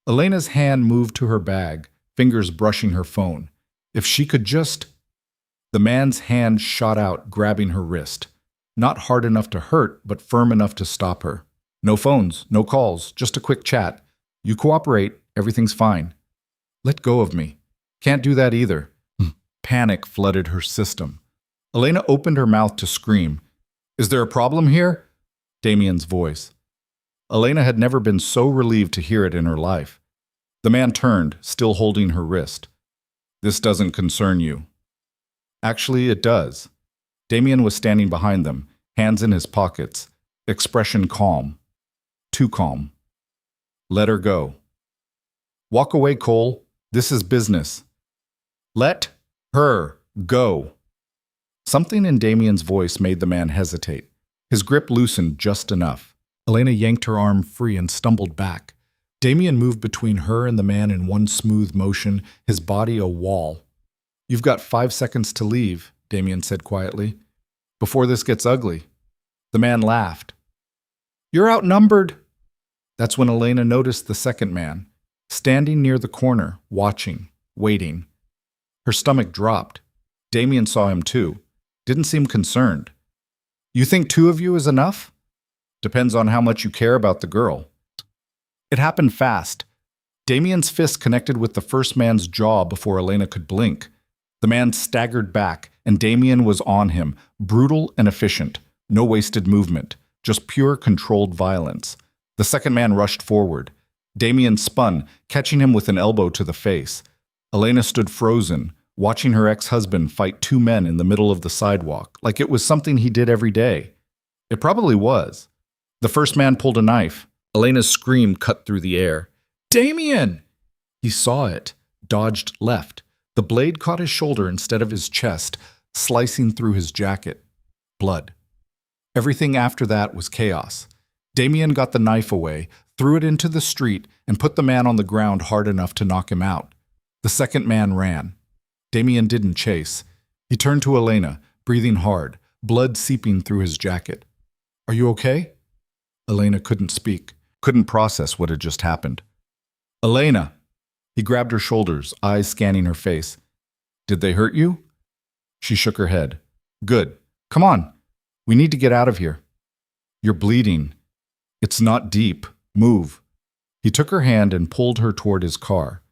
Elena's hand moved to her bag, fingers brushing her phone. If she could just... The man's hand shot out, grabbing her wrist. Not hard enough to hurt, but firm enough to stop her. No phones, no calls, just a quick chat. You cooperate, everything's fine. Let go of me. Can't do that either. Panic flooded her system. Elena opened her mouth to scream. Is there a problem here? Damien's voice. Elena had never been so relieved to hear it in her life. The man turned, still holding her wrist. This doesn't concern you. Actually, it does. Damien was standing behind them, hands in his pockets, expression calm. Too calm. Let her go. Walk away, Cole. This is business. Let her go. Something in Damien's voice made the man hesitate. His grip loosened just enough. Elena yanked her arm free and stumbled back. Damien moved between her and the man in one smooth motion, his body a wall. You've got 5 seconds to leave, Damien said quietly, before this gets ugly. The man laughed. You're outnumbered. That's when Elena noticed the second man, standing near the corner, watching, waiting. Her stomach dropped. Damien saw him too. Didn't seem concerned. You think 2 of you is enough? Depends on how much you care about the girl. It happened fast. Damien's fist connected with the first man's jaw before Elena could blink. The man staggered back, and Damien was on him, brutal and efficient. No wasted movement, just pure controlled violence. The second man rushed forward. Damien spun, catching him with an elbow to the face. Elena stood frozen, watching her ex-husband fight 2 men in the middle of the sidewalk, like it was something he did every day. It probably was. The first man pulled a knife. Elena's scream cut through the air. Damien! He saw it, dodged left. The blade caught his shoulder instead of his chest, slicing through his jacket. Blood. Everything after that was chaos. Damien got the knife away, threw it into the street, and put the man on the ground hard enough to knock him out. The second man ran. Damien didn't chase. He turned to Elena, breathing hard, blood seeping through his jacket. Are you okay? Elena couldn't speak, couldn't process what had just happened. Elena! He grabbed her shoulders, eyes scanning her face. Did they hurt you? She shook her head. Good. Come on. We need to get out of here. You're bleeding. It's not deep. Move. He took her hand and pulled her toward his car.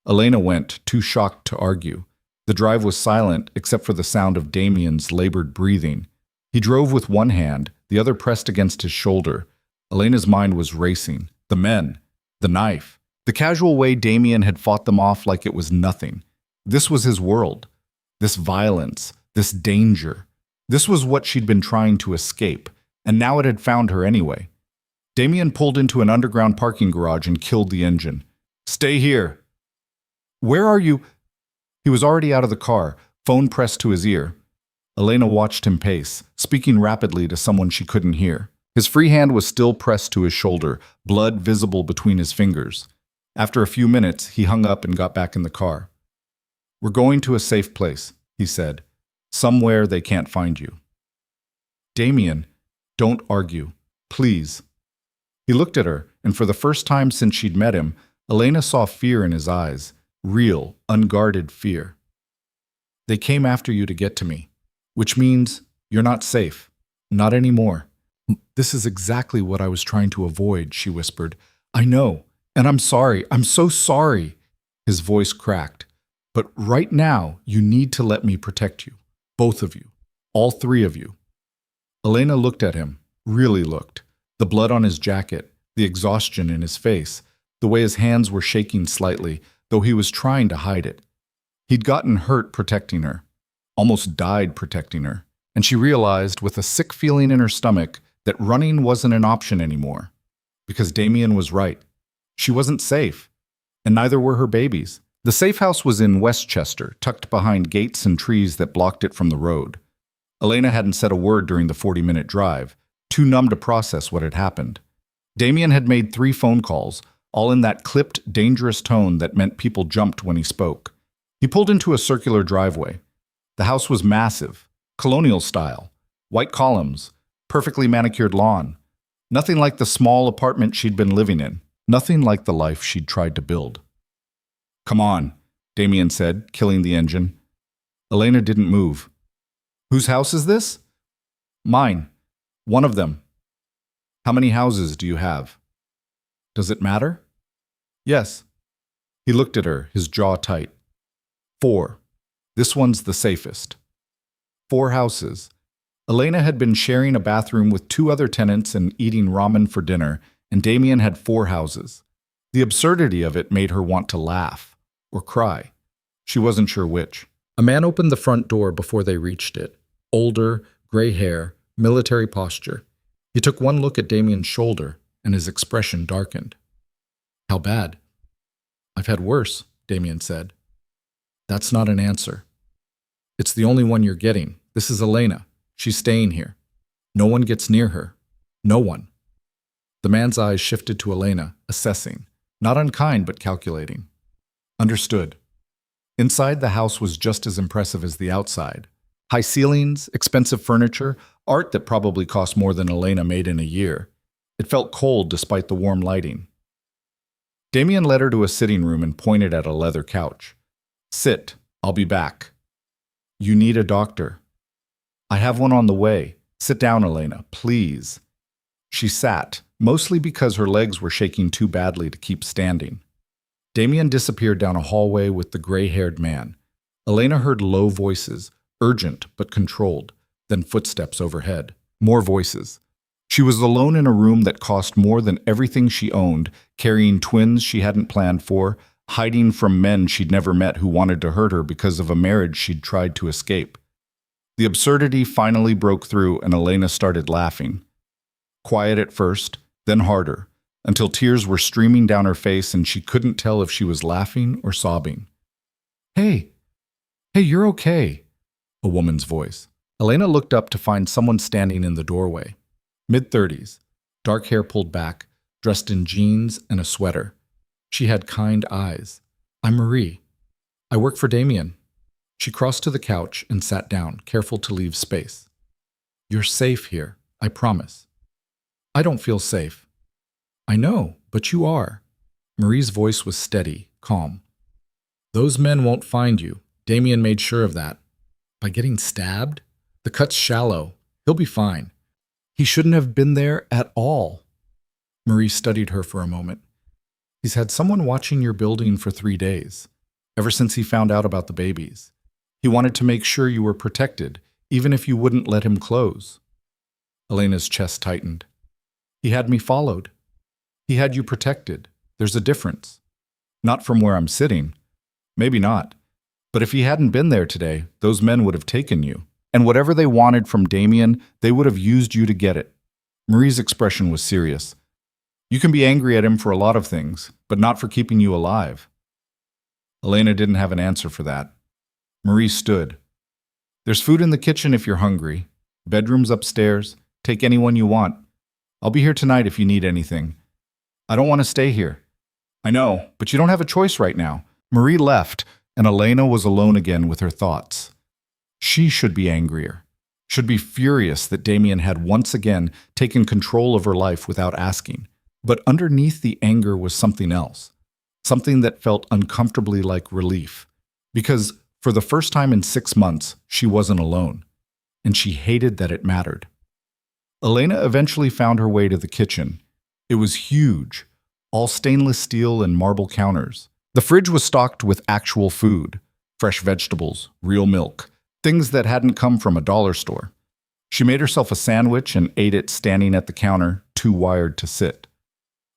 Elena went, too shocked to argue. The drive was silent except for the sound of Damien's labored breathing. He drove with one hand, the other pressed against his shoulder. Elena's mind was racing. The men. The knife. The casual way Damien had fought them off like it was nothing. This was his world. This violence. This danger. This was what she'd been trying to escape, and now it had found her anyway. Damien pulled into an underground parking garage and killed the engine. Stay here. Where are you? He was already out of the car, phone pressed to his ear. Elena watched him pace, speaking rapidly to someone she couldn't hear. His free hand was still pressed to his shoulder, blood visible between his fingers. After a few minutes, he hung up and got back in the car. We're going to a safe place, he said. Somewhere they can't find you. Damien, don't argue. Please. He looked at her, and for the first time since she'd met him, Elena saw fear in his eyes. Real, unguarded fear. They came after you to get to me, which means you're not safe. Not anymore. This is exactly what I was trying to avoid, she whispered. I know, and I'm sorry. I'm so sorry. His voice cracked. But right now, you need to let me protect you. Both of you. All three of you. Elena looked at him, really looked. The blood on his jacket, the exhaustion in his face, the way his hands were shaking slightly, though he was trying to hide it. He'd gotten hurt protecting her, almost died protecting her, and she realized with a sick feeling in her stomach that running wasn't an option anymore. Because Damien was right. She wasn't safe, and neither were her babies. The safe house was in Westchester, tucked behind gates and trees that blocked it from the road. Elena hadn't said a word during the 40-minute drive, too numb to process what had happened. Damien had made 3 phone calls, all in that clipped, dangerous tone that meant people jumped when he spoke. He pulled into a circular driveway. The house was massive, colonial style, white columns, perfectly manicured lawn. Nothing like the small apartment she'd been living in, nothing like the life she'd tried to build. Come on, Damien said, killing the engine. Elena didn't move. Whose house is this? Mine. One of them. How many houses do you have? Does it matter? Yes. He looked at her, his jaw tight. 4. This one's the safest. 4 houses. Elena had been sharing a bathroom with 2 other tenants and eating ramen for dinner, and Damien had 4 houses. The absurdity of it made her want to laugh, or cry. She wasn't sure which. A man opened the front door before they reached it. Older, gray hair, military posture. He took one look at Damien's shoulder, and his expression darkened. How bad? I've had worse, Damien said. That's not an answer. It's the only one you're getting. This is Elena. She's staying here. No one gets near her. No one. The man's eyes shifted to Elena, assessing. Not unkind, but calculating. Understood. Inside, the house was just as impressive as the outside. High ceilings, expensive furniture, art that probably cost more than Elena made in a year. It felt cold despite the warm lighting. Damien led her to a sitting room and pointed at a leather couch. Sit. I'll be back. You need a doctor. I have one on the way. Sit down, Elena, please. She sat, mostly because her legs were shaking too badly to keep standing. Damien disappeared down a hallway with the gray-haired man. Elena heard low voices, urgent but controlled, then footsteps overhead. More voices. She was alone in a room that cost more than everything she owned, carrying twins she hadn't planned for, hiding from men she'd never met who wanted to hurt her because of a marriage she'd tried to escape. The absurdity finally broke through and Elena started laughing. Quiet at first, then harder, until tears were streaming down her face and she couldn't tell if she was laughing or sobbing. Hey, you're okay, a woman's voice. Elena looked up to find someone standing in the doorway. Mid-30s, dark hair pulled back, dressed in jeans and a sweater. She had kind eyes. I'm Marie. I work for Damien. She crossed to the couch and sat down, careful to leave space. You're safe here, I promise. I don't feel safe. I know, but you are. Marie's voice was steady, calm. Those men won't find you. Damien made sure of that. By getting stabbed? The cut's shallow. He'll be fine. He shouldn't have been there at all. Marie studied her for a moment. He's had someone watching your building for 3 days, ever since he found out about the babies. He wanted to make sure you were protected, even if you wouldn't let him close. Elena's chest tightened. He had me followed. He had you protected. There's a difference. Not from where I'm sitting. Maybe not. But if he hadn't been there today, those men would have taken you. And whatever they wanted from Damien, they would have used you to get it. Marie's expression was serious. You can be angry at him for a lot of things, but not for keeping you alive. Elena didn't have an answer for that. Marie stood. There's food in the kitchen if you're hungry. Bedrooms upstairs. Take anyone you want. I'll be here tonight if you need anything. I don't want to stay here. I know, but you don't have a choice right now. Marie left, and Elena was alone again with her thoughts. She should be angrier, should be furious that Damien had once again taken control of her life without asking. But underneath the anger was something else, something that felt uncomfortably like relief. Because for the first time in 6 months, she wasn't alone, and she hated that it mattered. Elena eventually found her way to the kitchen. It was huge, all stainless steel and marble counters. The fridge was stocked with actual food, fresh vegetables, real milk, things that hadn't come from a dollar store. She made herself a sandwich and ate it standing at the counter, too wired to sit.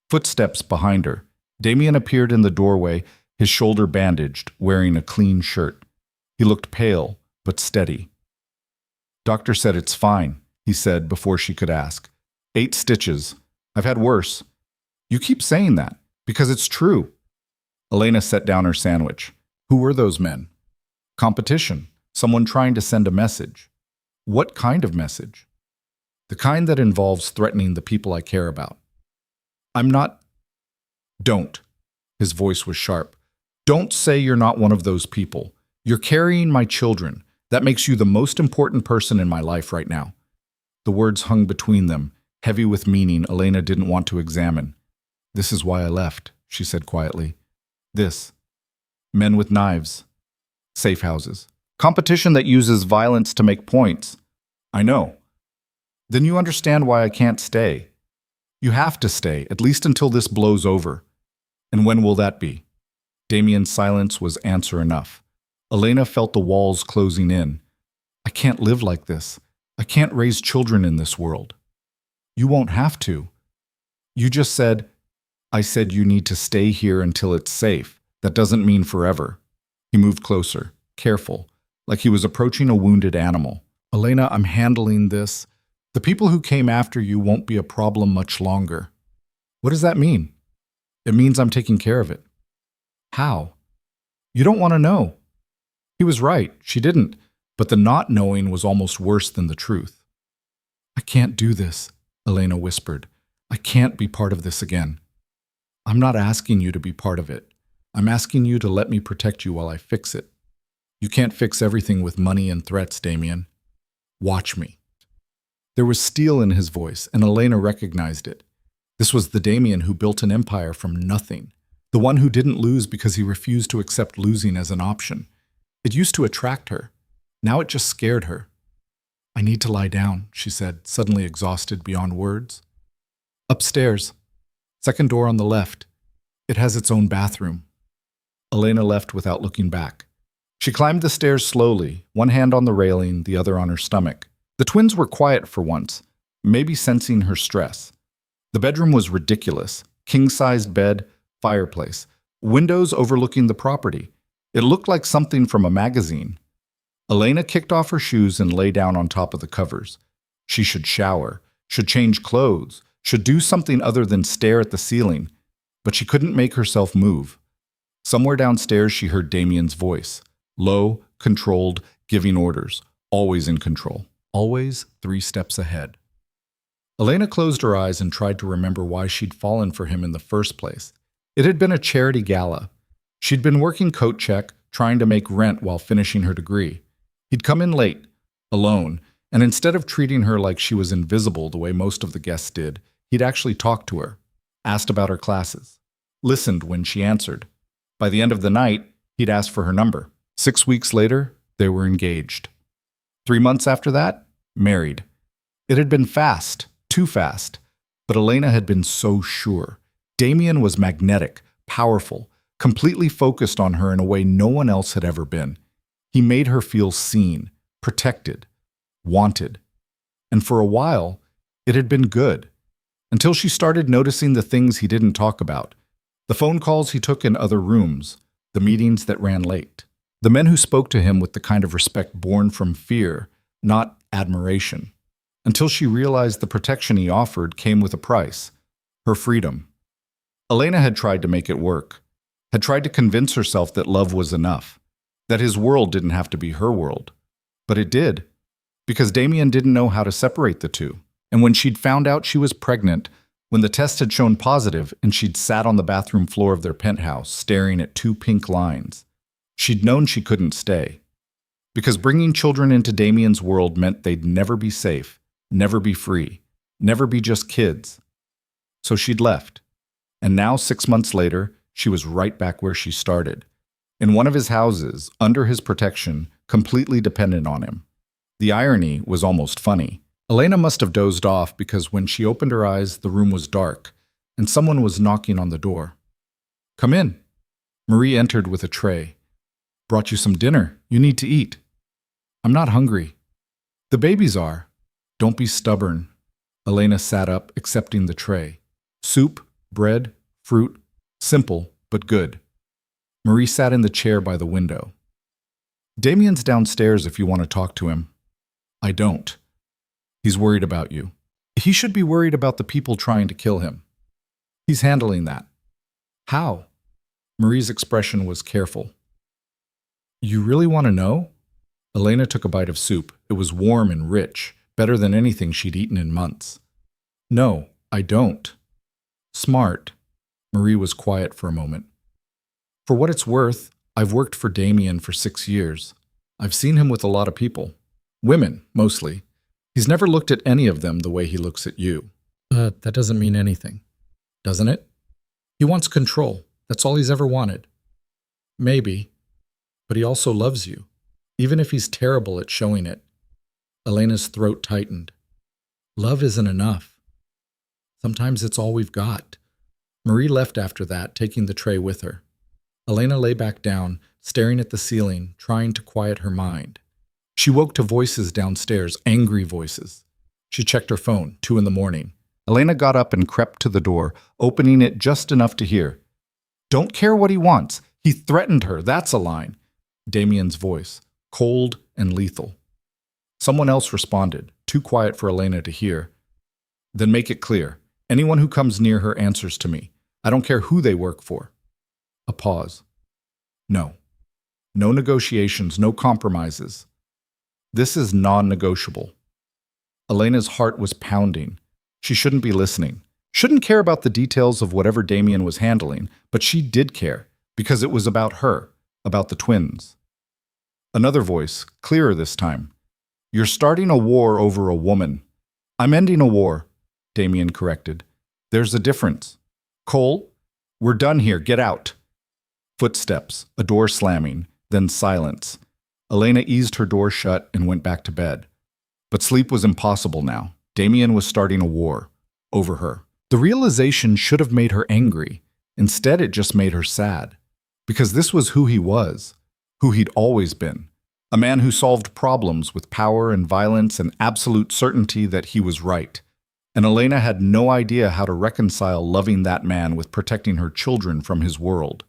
Footsteps behind her. Damien appeared in the doorway, his shoulder bandaged, wearing a clean shirt. He looked pale, but steady. Doctor said it's fine, he said before she could ask. 8 stitches. I've had worse. You keep saying that, because it's true. Elena set down her sandwich. Who were those men? Competition. Someone trying to send a message. What kind of message? The kind that involves threatening the people I care about. I'm not. Don't. His voice was sharp. Don't say you're not one of those people. You're carrying my children. That makes you the most important person in my life right now. The words hung between them, heavy with meaning Elena didn't want to examine. This is why I left, she said quietly. This. Men with knives. Safe houses. Competition that uses violence to make points. I know. Then you understand why I can't stay. You have to stay, at least until this blows over. And when will that be? Damien's silence was answer enough. Elena felt the walls closing in. I can't live like this. I can't raise children in this world. You won't have to. You just said, I said you need to stay here until it's safe. That doesn't mean forever. He moved closer, careful, like he was approaching a wounded animal. Elena, I'm handling this. The people who came after you won't be a problem much longer. What does that mean? It means I'm taking care of it. How? You don't want to know. He was right, she didn't, but the not knowing was almost worse than the truth. I can't do this, Elena whispered. I can't be part of this again. I'm not asking you to be part of it. I'm asking you to let me protect you while I fix it. You can't fix everything with money and threats, Damien. Watch me. There was steel in his voice, and Elena recognized it. This was the Damien who built an empire from nothing, the one who didn't lose because he refused to accept losing as an option. It used to attract her. Now it just scared her. I need to lie down, she said, suddenly exhausted beyond words. Upstairs. Second door on the left. It has its own bathroom. Elena left without looking back. She climbed the stairs slowly, one hand on the railing, the other on her stomach. The twins were quiet for once, maybe sensing her stress. The bedroom was ridiculous. King-sized bed, fireplace, windows overlooking the property. It looked like something from a magazine. Elena kicked off her shoes and lay down on top of the covers. She should shower, should change clothes, should do something other than stare at the ceiling. But she couldn't make herself move. Somewhere downstairs she heard Damien's voice. Low, controlled, giving orders. Always in control. Always 3 steps ahead. Elena closed her eyes and tried to remember why she'd fallen for him in the first place. It had been a charity gala. She'd been working coat check, trying to make rent while finishing her degree. He'd come in late, alone, and instead of treating her like she was invisible the way most of the guests did, He'd actually talked to her, asked about her classes, listened when she answered. By the end of the night, he'd asked for her number. 6 weeks later, they were engaged. 3 months after that, married. It had been fast, too fast, but Elena had been so sure. Damien was magnetic, powerful, completely focused on her in a way no one else had ever been. He made her feel seen, protected, wanted. And for a while, it had been good, until she started noticing the things he didn't talk about, the phone calls he took in other rooms, the meetings that ran late, the men who spoke to him with the kind of respect born from fear, not admiration, until she realized the protection he offered came with a price, her freedom. Elena had tried to make it work, had tried to convince herself that love was enough, that his world didn't have to be her world. But it did, because Damien didn't know how to separate the two. And when she'd found out she was pregnant, when the test had shown positive and she'd sat on the bathroom floor of their penthouse staring at 2 pink lines, she'd known she couldn't stay. Because bringing children into Damien's world meant they'd never be safe, never be free, never be just kids. So she'd left. And now, 6 months later, she was right back where she started. In one of his houses, under his protection, completely dependent on him. The irony was almost funny. Elena must have dozed off because when she opened her eyes, the room was dark, and someone was knocking on the door. "Come in." Marie entered with a tray. "Brought you some dinner. You need to eat." "I'm not hungry." "The babies are." "Don't be stubborn." Elena sat up, accepting the tray. Soup, bread, fruit, simple but good. Marie sat in the chair by the window. "Damien's downstairs if you want to talk to him." "I don't. He's worried about you." "He should be worried about the people trying to kill him." "He's handling that." "How?" Marie's expression was careful. "You really want to know?" Elena took a bite of soup. It was warm and rich, better than anything she'd eaten in months. "No, I don't." "Smart." Marie was quiet for a moment. "For what it's worth, I've worked for Damien for 6 years. I've seen him with a lot of people. Women, mostly. He's never looked at any of them the way he looks at you." "But that doesn't mean anything, doesn't it?" "He wants control. That's all he's ever wanted." "Maybe. But he also loves you, even if he's terrible at showing it." Elena's throat tightened. "Love isn't enough. Sometimes it's all we've got." Marie left after that, taking the tray with her. Elena lay back down, staring at the ceiling, trying to quiet her mind. She woke to voices downstairs, angry voices. She checked her phone, 2 a.m. Elena got up and crept to the door, opening it just enough to hear. "Don't care what he wants. He threatened her. That's a line." Damien's voice, cold and lethal. Someone else responded, too quiet for Elena to hear. "Then make it clear. Anyone who comes near her answers to me. I don't care who they work for." A pause. "No. No negotiations, no compromises. This is non-negotiable." Elena's heart was pounding. She shouldn't be listening. Shouldn't care about the details of whatever Damien was handling, but she did care, because it was about her, about the twins. Another voice, clearer this time. "You're starting a war over a woman." "I'm ending a war," Damien corrected. "There's a difference." "Cole, we're done here. Get out." Footsteps, a door slamming, then silence. Elena eased her door shut and went back to bed. But sleep was impossible now. Damien was starting a war over her. The realization should have made her angry. Instead, it just made her sad. Because this was who he was, who he'd always been. A man who solved problems with power and violence and absolute certainty that he was right. And Elena had no idea how to reconcile loving that man with protecting her children from his world.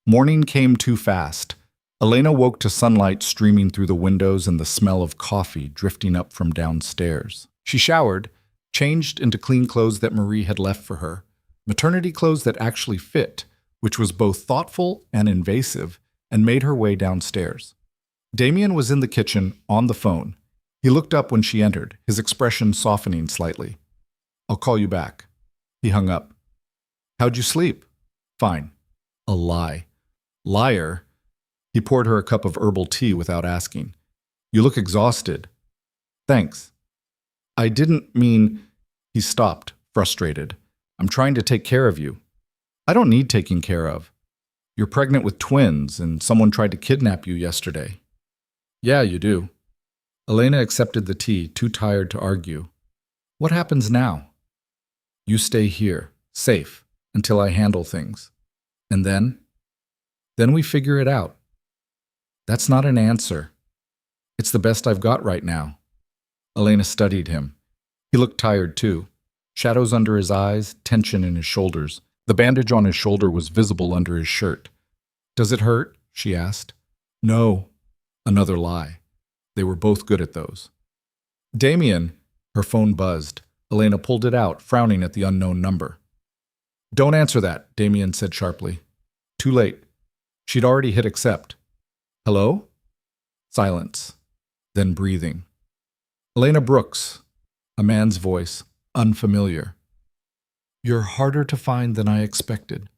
Morning came too fast. Elena woke to sunlight streaming through the windows and the smell of coffee drifting up from downstairs. She showered, changed into clean clothes that Marie had left for her, maternity clothes that actually fit, which was both thoughtful and invasive, and made her way downstairs. Damien was in the kitchen, on the phone. He looked up when she entered, his expression softening slightly. "I'll call you back." He hung up. "How'd you sleep?" "Fine." A lie. Liar. He poured her a cup of herbal tea without asking. "You look exhausted." "Thanks." "I didn't mean—" He stopped, frustrated. I'm trying to take care of you. I don't need taking care of. You're pregnant with twins, and someone tried to kidnap you yesterday. Yeah, you do. Elena accepted the tea, too tired to argue. What happens now? You stay here, safe, until I handle things. And then? Then we figure it out. That's not an answer. It's the best I've got right now. Elena studied him. He looked tired too. Shadows under his eyes, tension in his shoulders. The bandage on his shoulder was visible under his shirt. Does it hurt? She asked. No. Another lie. They were both good at those. Damien. Her phone buzzed. Elena pulled it out, frowning at the unknown number. Don't answer that, Damien said sharply. Too late. She'd already hit accept. Hello? Silence. Then breathing. Elena Brooks. A man's voice, unfamiliar. You're harder to find than I expected.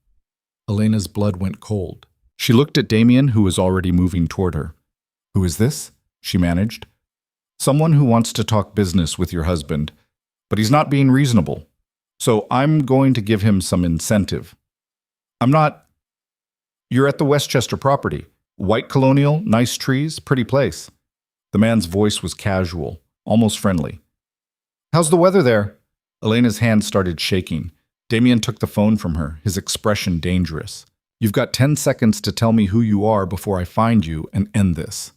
Elena's blood went cold. She looked at Damien, who was already moving toward her. Who is this? She managed. Someone who wants to talk business with your husband, but he's not being reasonable. So I'm going to give him some incentive. I'm not... You're at the Westchester property. White colonial, nice trees, pretty place. The man's voice was casual, almost friendly. How's the weather there? Elena's hand started shaking. Damien took the phone from her, his expression dangerous. You've got 10 seconds to tell me who you are before I find you and end this.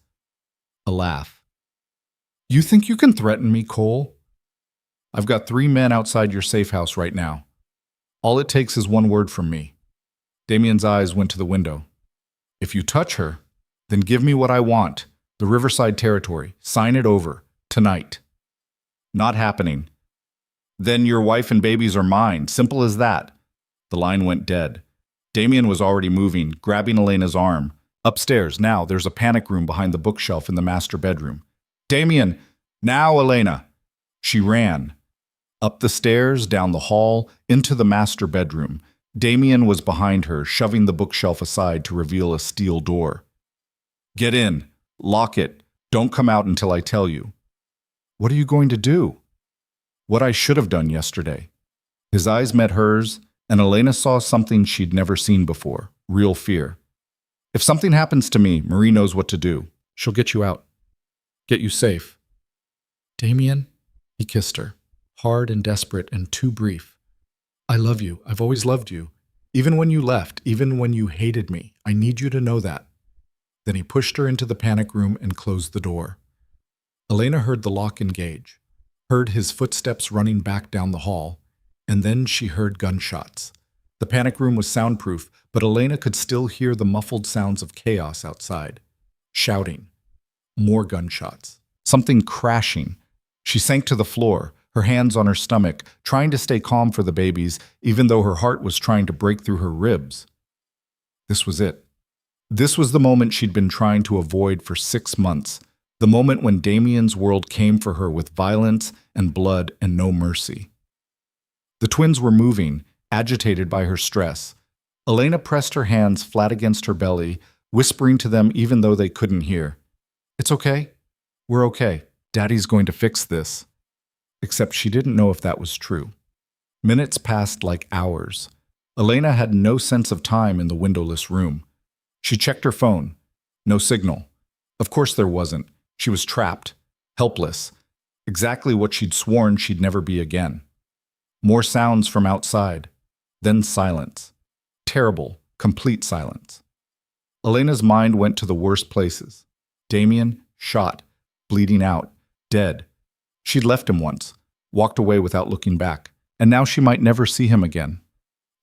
A laugh. You think you can threaten me, Cole? I've got 3 men outside your safe house right now. All it takes is one word from me. Damien's eyes went to the window. If you touch her, then give me what I want, the Riverside territory. Sign it over, tonight. Not happening. Then your wife and babies are mine, simple as that. The line went dead. Damien was already moving, grabbing Elena's arm. Upstairs, now, there's a panic room behind the bookshelf in the master bedroom. Damien! Now, Elena! She ran. Up the stairs, down the hall, into the master bedroom. Damien was behind her, shoving the bookshelf aside to reveal a steel door. Get in. Lock it. Don't come out until I tell you. What are you going to do? What I should have done yesterday. His eyes met hers, and Elena saw something she'd never seen before, real fear. If something happens to me, Marie knows what to do. She'll get you out. Get you safe. Damien? He kissed her, hard and desperate and too brief. I love you. I've always loved you. Even when you left, even when you hated me, I need you to know that. Then he pushed her into the panic room and closed the door. Elena heard the lock engage, heard his footsteps running back down the hall, and then she heard gunshots. The panic room was soundproof, but Elena could still hear the muffled sounds of chaos outside. Shouting. More gunshots. Something crashing. She sank to the floor, her hands on her stomach, trying to stay calm for the babies, even though her heart was trying to break through her ribs. This was it. This was the moment she'd been trying to avoid for 6 months, the moment when Damien's world came for her with violence and blood and no mercy. The twins were moving, agitated by her stress. Elena pressed her hands flat against her belly, whispering to them even though they couldn't hear. It's okay. We're okay. Daddy's going to fix this. Except she didn't know if that was true. Minutes passed like hours. Elena had no sense of time in the windowless room. She checked her phone. No signal. Of course there wasn't. She was trapped, helpless, exactly what she'd sworn she'd never be again. More sounds from outside. Then silence. Terrible, complete silence. Elena's mind went to the worst places. Damien, shot, bleeding out, dead. She'd left him once, walked away without looking back, and now she might never see him again.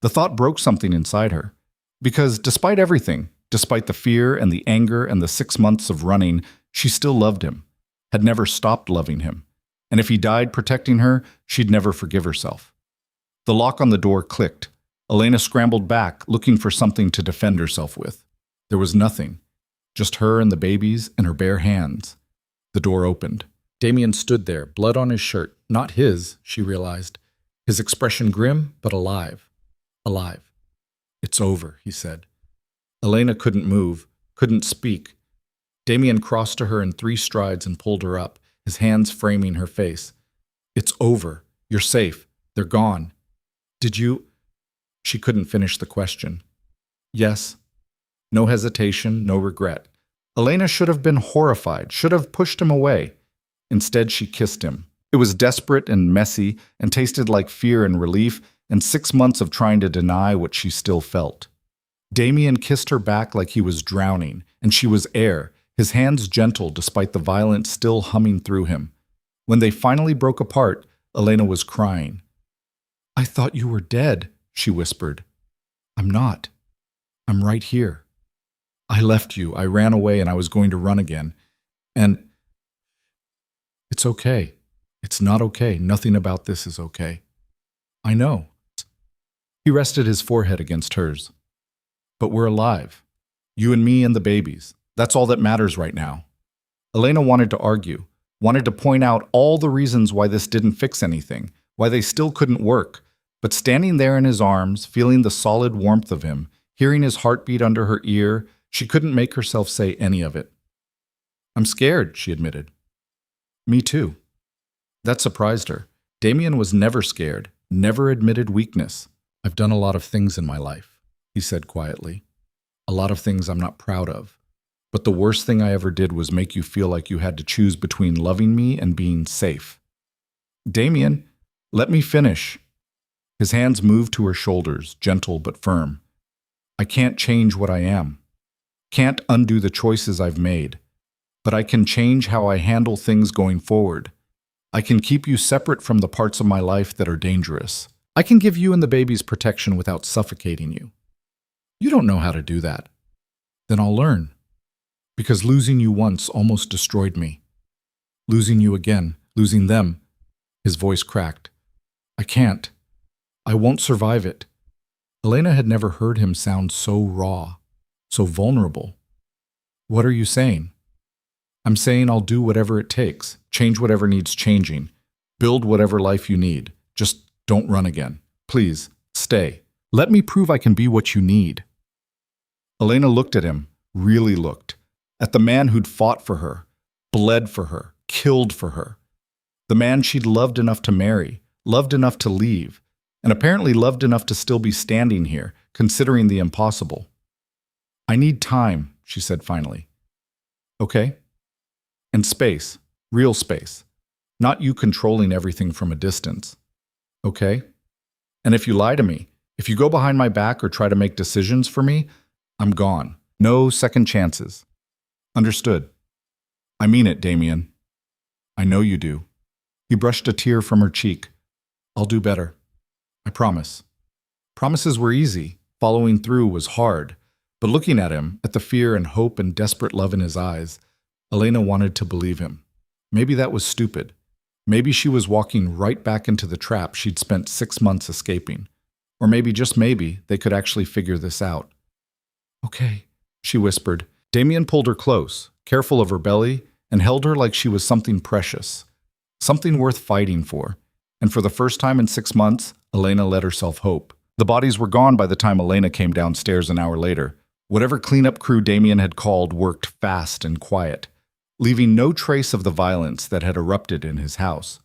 The thought broke something inside her, because despite everything, despite the fear and the anger and the 6 months of running, she still loved him, had never stopped loving him, and if he died protecting her, she'd never forgive herself. The lock on the door clicked. Elena scrambled back, looking for something to defend herself with. There was nothing, just her and the babies and her bare hands. The door opened. Damien stood there, blood on his shirt. Not his, she realized. His expression grim, but alive. Alive. It's over, he said. Elena couldn't move, couldn't speak. Damien crossed to her in 3 strides and pulled her up, his hands framing her face. It's over. You're safe. They're gone. Did you? She couldn't finish the question. Yes. No hesitation, no regret. Elena should have been horrified, should have pushed him away. Instead, she kissed him. It was desperate and messy and tasted like fear and relief and 6 months of trying to deny what she still felt. Damien kissed her back like he was drowning, and she was air, his hands gentle despite the violence still humming through him. When they finally broke apart, Elena was crying. "I thought you were dead," she whispered. "I'm not. I'm right here. I left you, I ran away, and I was going to run again. And it's okay. It's not okay. Nothing about this is okay. I know." He rested his forehead against hers. "But we're alive. You and me and the babies. That's all that matters right now." Elena wanted to argue, wanted to point out all the reasons why this didn't fix anything, why they still couldn't work. But standing there in his arms, feeling the solid warmth of him, hearing his heartbeat under her ear, she couldn't make herself say any of it. "I'm scared," she admitted. "Me too." That surprised her. Damien was never scared, never admitted weakness. "I've done a lot of things in my life," he said quietly. "A lot of things I'm not proud of. But the worst thing I ever did was make you feel like you had to choose between loving me and being safe." "Damien, let me finish." His hands moved to her shoulders, gentle but firm. "I can't change what I am. Can't undo the choices I've made. But I can change how I handle things going forward. I can keep you separate from the parts of my life that are dangerous. I can give you and the babies protection without suffocating you. You don't know how to do that. Then I'll learn. Because losing you once almost destroyed me. Losing you again, losing them." His voice cracked. "I can't. I won't survive it." Elena had never heard him sound so raw, so vulnerable. "What are you saying?" "I'm saying I'll do whatever it takes, change whatever needs changing, build whatever life you need. Just don't run again. Please, stay. Let me prove I can be what you need." Elena looked at him, really looked, at the man who'd fought for her, bled for her, killed for her. The man she'd loved enough to marry, loved enough to leave, and apparently loved enough to still be standing here, considering the impossible. "I need time," she said finally. "Okay? And space, real space, not you controlling everything from a distance. Okay? And if you lie to me, if you go behind my back or try to make decisions for me, I'm gone. No second chances. Understood?" "I mean it, Damien." "I know you do." He brushed a tear from her cheek. "I'll do better. I promise." Promises were easy. Following through was hard. But looking at him, at the fear and hope and desperate love in his eyes, Elena wanted to believe him. Maybe that was stupid. Maybe she was walking right back into the trap she'd spent 6 months escaping. Or maybe, just maybe, they could actually figure this out. "Okay," she whispered. Damien pulled her close, careful of her belly, and held her like she was something precious, something worth fighting for. And for the first time in 6 months, Elena let herself hope. The bodies were gone by the time Elena came downstairs an hour later. Whatever cleanup crew Damien had called worked fast and quiet, leaving no trace of the violence that had erupted in his house.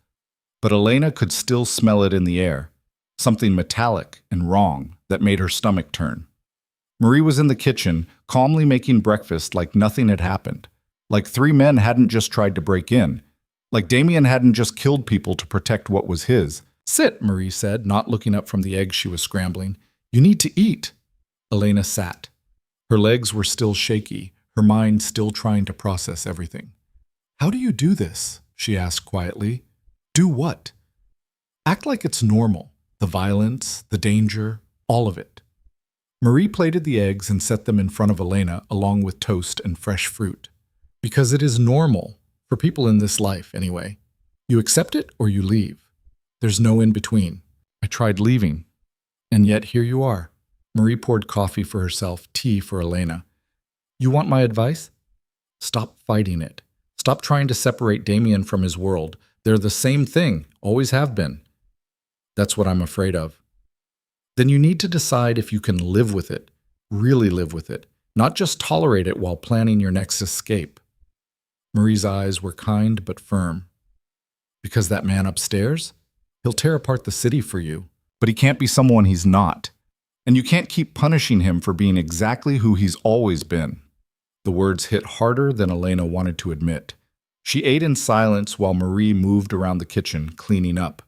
But Elena could still smell it in the air, something metallic and wrong that made her stomach turn. Marie was in the kitchen, calmly making breakfast like nothing had happened, like 3 men hadn't just tried to break in, like Damien hadn't just killed people to protect what was his. "Sit," Marie said, not looking up from the eggs she was scrambling. "You need to eat." Elena sat. Her legs were still shaky, her mind still trying to process everything. "How do you do this?" she asked quietly. "Do what?" "Act like it's normal. The violence, the danger, all of it." Marie plated the eggs and set them in front of Elena along with toast and fresh fruit. "Because it is normal, for people in this life anyway. You accept it or you leave. There's no in between. I tried leaving, and yet here you are." Marie poured coffee for herself, tea for Elena. "You want my advice? Stop fighting it. Stop trying to separate Damien from his world. They're the same thing, always have been." "That's what I'm afraid of." "Then you need to decide if you can live with it, really live with it, not just tolerate it while planning your next escape." Marie's eyes were kind but firm. "Because that man upstairs? He'll tear apart the city for you, but he can't be someone he's not. And you can't keep punishing him for being exactly who he's always been. The words hit harder than Elena wanted to admit. She ate in silence while Marie moved around the kitchen, cleaning up.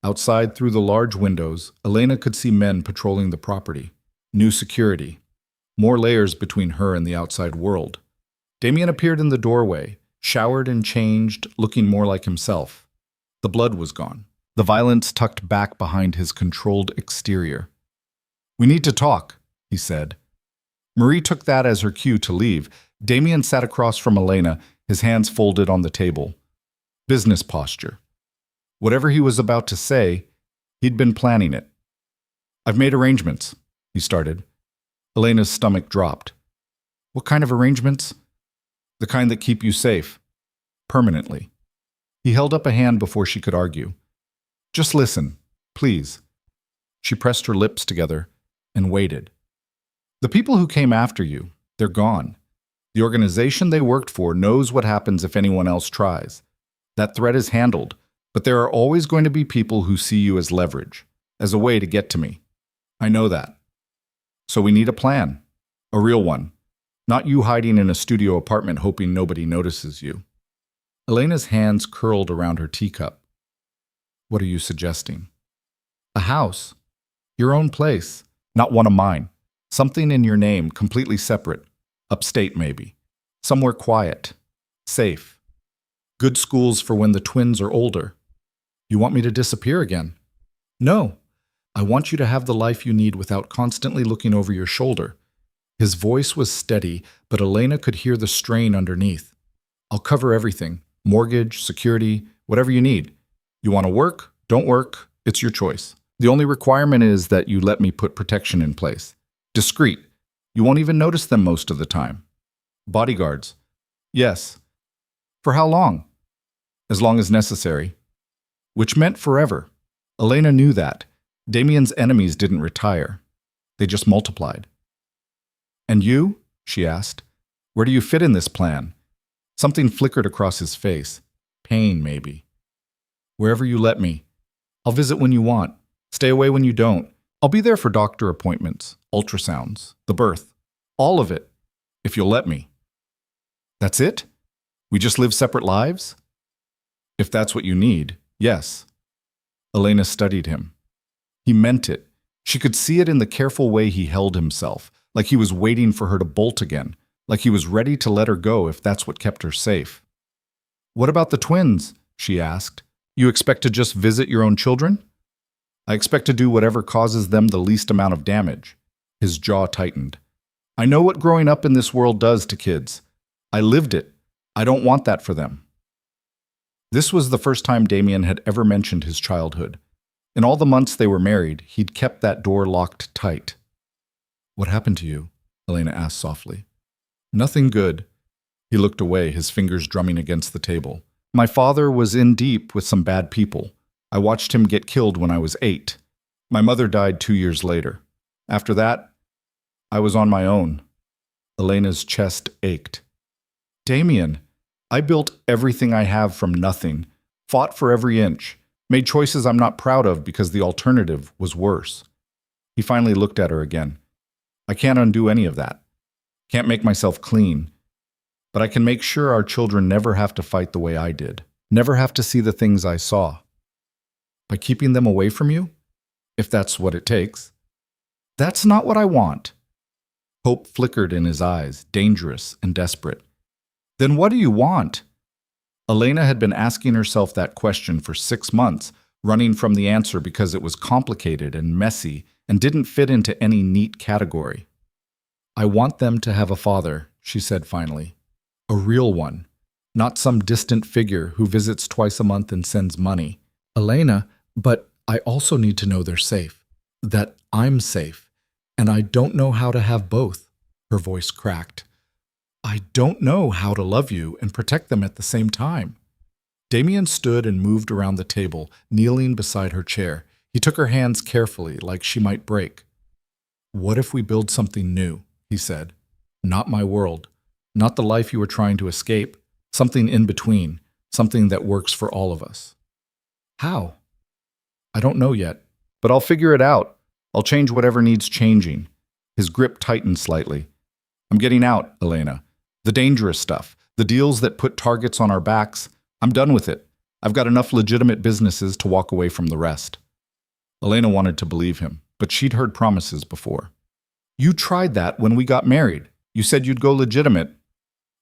Outside, through the large windows, Elena could see men patrolling the property. New security. More layers between her and the outside world. Damien appeared in the doorway, showered and changed, looking more like himself. The blood was gone. The violence tucked back behind his controlled exterior. "We need to talk," he said. Marie took that as her cue to leave. Damien sat across from Elena, his hands folded on the table. Business posture. Whatever he was about to say, he'd been planning it. "I've made arrangements," he started. Elena's stomach dropped. "What kind of arrangements?" "The kind that keep you safe. Permanently." He held up a hand before she could argue. "Just listen, please." She pressed her lips together and waited. "The people who came after you, they're gone. The organization they worked for knows what happens if anyone else tries. That threat is handled, but there are always going to be people who see you as leverage, as a way to get to me. I know that. So we need a plan, a real one, not you hiding in a studio apartment hoping nobody notices you." Elena's hands curled around her teacup. "What are you suggesting?" "A house. Your own place, not one of mine. Something in your name, completely separate. Upstate, maybe. Somewhere quiet. Safe. Good schools for when the twins are older." "You want me to disappear again?" "No. I want you to have the life you need without constantly looking over your shoulder." His voice was steady, but Elena could hear the strain underneath. "I'll cover everything. Mortgage, security, whatever you need. You want to work? Don't work. It's your choice. The only requirement is that you let me put protection in place. Discreet. You won't even notice them most of the time. Bodyguards. Yes. For how long? As long as necessary." Which meant forever. Elena knew that. Damien's enemies didn't retire. They just multiplied. "And you?" she asked. "Where do you fit in this plan?" Something flickered across his face. Pain, maybe. "Wherever you let me. I'll visit when you want. Stay away when you don't. I'll be there for doctor appointments, ultrasounds, the birth. All of it, if you'll let me." "That's it? We just live separate lives?" "If that's what you need, yes." Elena studied him. He meant it. She could see it in the careful way he held himself, like he was waiting for her to bolt again, like he was ready to let her go if that's what kept her safe. "What about the twins?" she asked. "You expect to just visit your own children?" "I expect to do whatever causes them the least amount of damage." His jaw tightened. "I know what growing up in this world does to kids. I lived it. I don't want that for them." This was the first time Damien had ever mentioned his childhood. In all the months they were married, he'd kept that door locked tight. "What happened to you?" Elena asked softly. "Nothing good." He looked away, his fingers drumming against the table. "My father was in deep with some bad people. I watched him get killed when I was 8. My mother died 2 years later. After that, I was on my own." Elena's chest ached. "Damien, I built everything I have from nothing, fought for every inch, made choices I'm not proud of because the alternative was worse." He finally looked at her again. "I can't undo any of that. Can't make myself clean. But I can make sure our children never have to fight the way I did. Never have to see the things I saw." "By keeping them away from you? If that's what it takes." "That's not what I want." Hope flickered in his eyes, dangerous and desperate. "Then what do you want?" Elena had been asking herself that question for 6 months, running from the answer because it was complicated and messy and didn't fit into any neat category. "I want them to have a father," she said finally. "A real one. Not some distant figure who visits twice a month and sends money." "Elena, but I also need to know they're safe. That I'm safe. And I don't know how to have both." Her voice cracked. "I don't know how to love you and protect them at the same time." Damien stood and moved around the table, kneeling beside her chair. He took her hands carefully, like she might break. "What if we build something new?" he said. "Not my world. Not the life you were trying to escape. Something in between. Something that works for all of us." "How?" I don't know yet, but I'll figure it out. I'll change whatever needs changing. His grip tightened slightly. I'm getting out, Elena. The dangerous stuff, the deals that put targets on our backs, I'm done with it. I've got enough legitimate businesses to walk away from the rest. Elena wanted to believe him, but she'd heard promises before. You tried that when we got married. You said you'd go legitimate.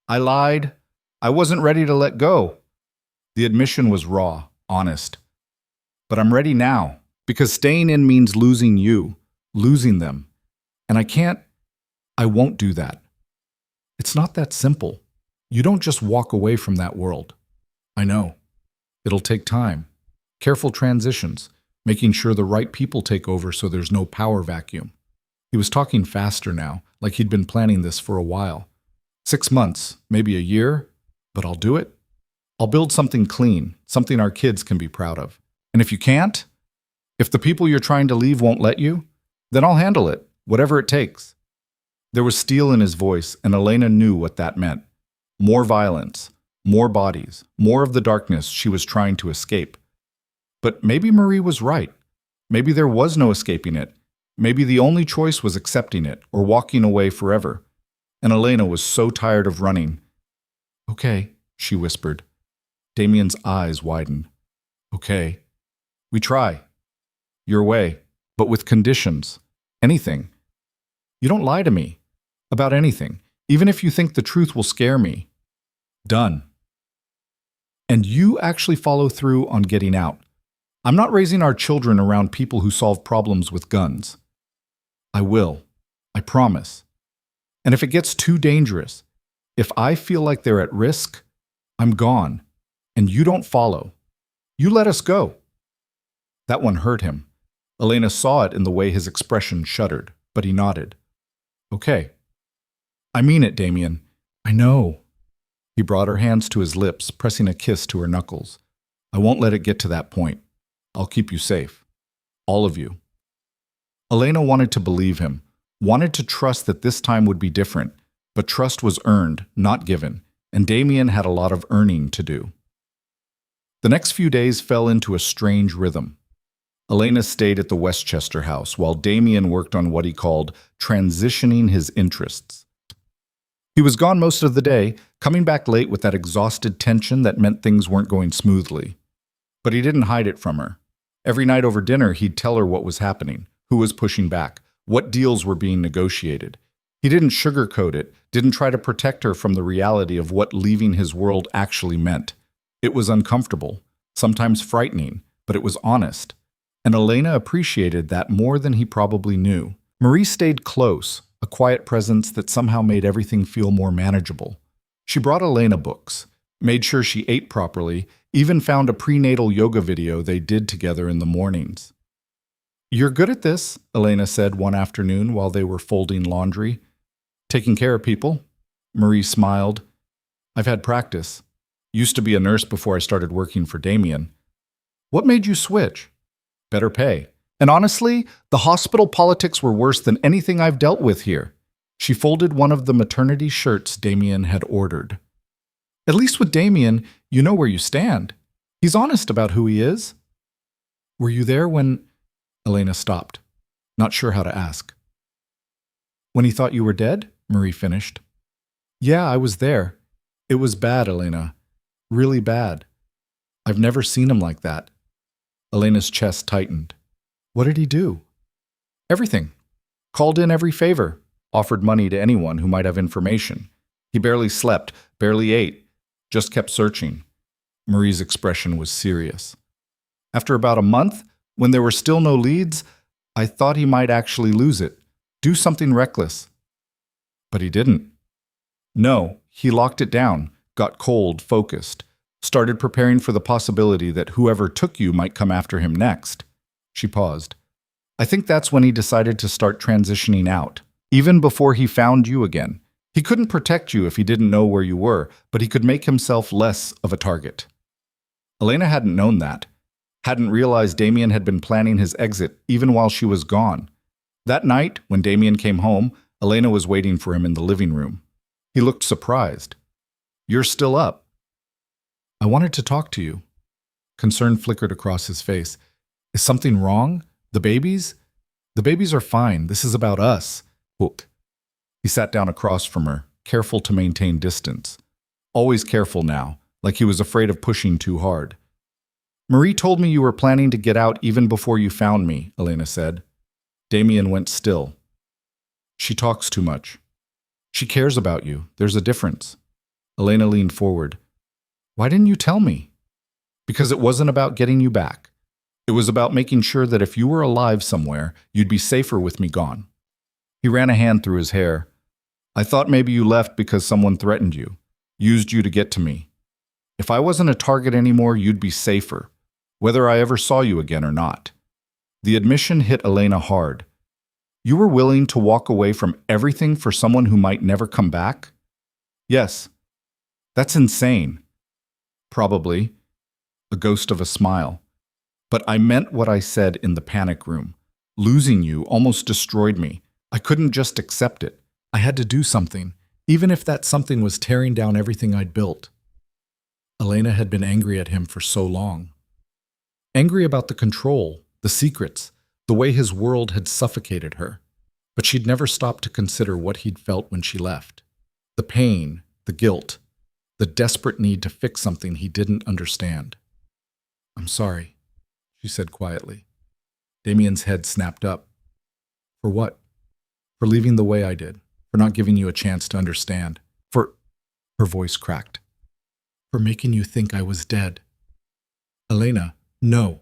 I lied. I wasn't ready to let go. The admission was raw, honest. But I'm ready now, because staying in means losing you, losing them. And I won't do that. It's not that simple. You don't just walk away from that world. I know. It'll take time. Careful transitions, making sure the right people take over so there's no power vacuum. He was talking faster now, like he'd been planning this for a while. 6 months, maybe a year, but I'll do it. I'll build something clean, something our kids can be proud of. And if you can't, if the people you're trying to leave won't let you, then I'll handle it, whatever it takes. There was steel in his voice, and Elena knew what that meant. More violence, more bodies, more of the darkness she was trying to escape. But maybe Marie was right. Maybe there was no escaping it. Maybe the only choice was accepting it or walking away forever. And Elena was so tired of running. Okay, she whispered. Damien's eyes widened. Okay. We try. Your way, but with conditions. Anything. You don't lie to me. About anything. Even if you think the truth will scare me. Done. And you actually follow through on getting out. I'm not raising our children around people who solve problems with guns. I will. I promise. And if it gets too dangerous, if I feel like they're at risk, I'm gone. And you don't follow. You let us go. That one hurt him. Elena saw it in the way his expression shuddered, but he nodded. Okay. I mean it, Damien. I know. He brought her hands to his lips, pressing a kiss to her knuckles. I won't let it get to that point. I'll keep you safe. All of you. Elena wanted to believe him, wanted to trust that this time would be different, but trust was earned, not given, and Damien had a lot of earning to do. The next few days fell into a strange rhythm. Elena stayed at the Westchester house while Damien worked on what he called transitioning his interests. He was gone most of the day, coming back late with that exhausted tension that meant things weren't going smoothly. But he didn't hide it from her. Every night over dinner, he'd tell her what was happening, who was pushing back, what deals were being negotiated. He didn't sugarcoat it, didn't try to protect her from the reality of what leaving his world actually meant. It was uncomfortable, sometimes frightening, but it was honest. And Elena appreciated that more than he probably knew. Marie stayed close, a quiet presence that somehow made everything feel more manageable. She brought Elena books, made sure she ate properly, even found a prenatal yoga video they did together in the mornings. You're good at this, Elena said one afternoon while they were folding laundry. Taking care of people? Marie smiled. I've had practice. Used to be a nurse before I started working for Damien. What made you switch? Better pay. And honestly, the hospital politics were worse than anything I've dealt with here. She folded one of the maternity shirts Damien had ordered. At least with Damien, you know where you stand. He's honest about who he is. Were you there when... Elena stopped, not sure how to ask. When he thought you were dead? Marie finished. Yeah, I was there. It was bad, Elena. Really bad. I've never seen him like that. Elena's chest tightened. What did he do? Everything. Called in every favor. Offered money to anyone who might have information. He barely slept, barely ate. Just kept searching. Marie's expression was serious. After about a month, when there were still no leads, I thought he might actually lose it. Do something reckless. But he didn't. No, he locked it down, got cold, focused, started preparing for the possibility that whoever took you might come after him next. She paused. I think that's when he decided to start transitioning out, even before he found you again. He couldn't protect you if he didn't know where you were, but he could make himself less of a target. Elena hadn't known that, hadn't realized Damien had been planning his exit even while she was gone. That night, when Damien came home, Elena was waiting for him in the living room. He looked surprised. You're still up. I wanted to talk to you. Concern flickered across his face. Is something wrong? The babies? The babies are fine. This is about us. Whoop. He sat down across from her, careful to maintain distance. Always careful now, like he was afraid of pushing too hard. Marie told me you were planning to get out even before you found me, Elena said. Damien went still. She talks too much. She cares about you. There's a difference. Elena leaned forward. Why didn't you tell me? Because it wasn't about getting you back. It was about making sure that if you were alive somewhere, you'd be safer with me gone. He ran a hand through his hair. I thought maybe you left because someone threatened you, used you to get to me. If I wasn't a target anymore, you'd be safer, whether I ever saw you again or not. The admission hit Elena hard. You were willing to walk away from everything for someone who might never come back? Yes. That's insane. Probably. A ghost of a smile. But I meant what I said in the panic room. Losing you almost destroyed me. I couldn't just accept it. I had to do something, even if that something was tearing down everything I'd built. Elena had been angry at him for so long. Angry about the control, the secrets, the way his world had suffocated her. But she'd never stopped to consider what he'd felt when she left. The pain, the guilt, the desperate need to fix something he didn't understand. I'm sorry, she said quietly. Damien's head snapped up. For what? For leaving the way I did. For not giving you a chance to understand. Her voice cracked. For making you think I was dead. Elena, no.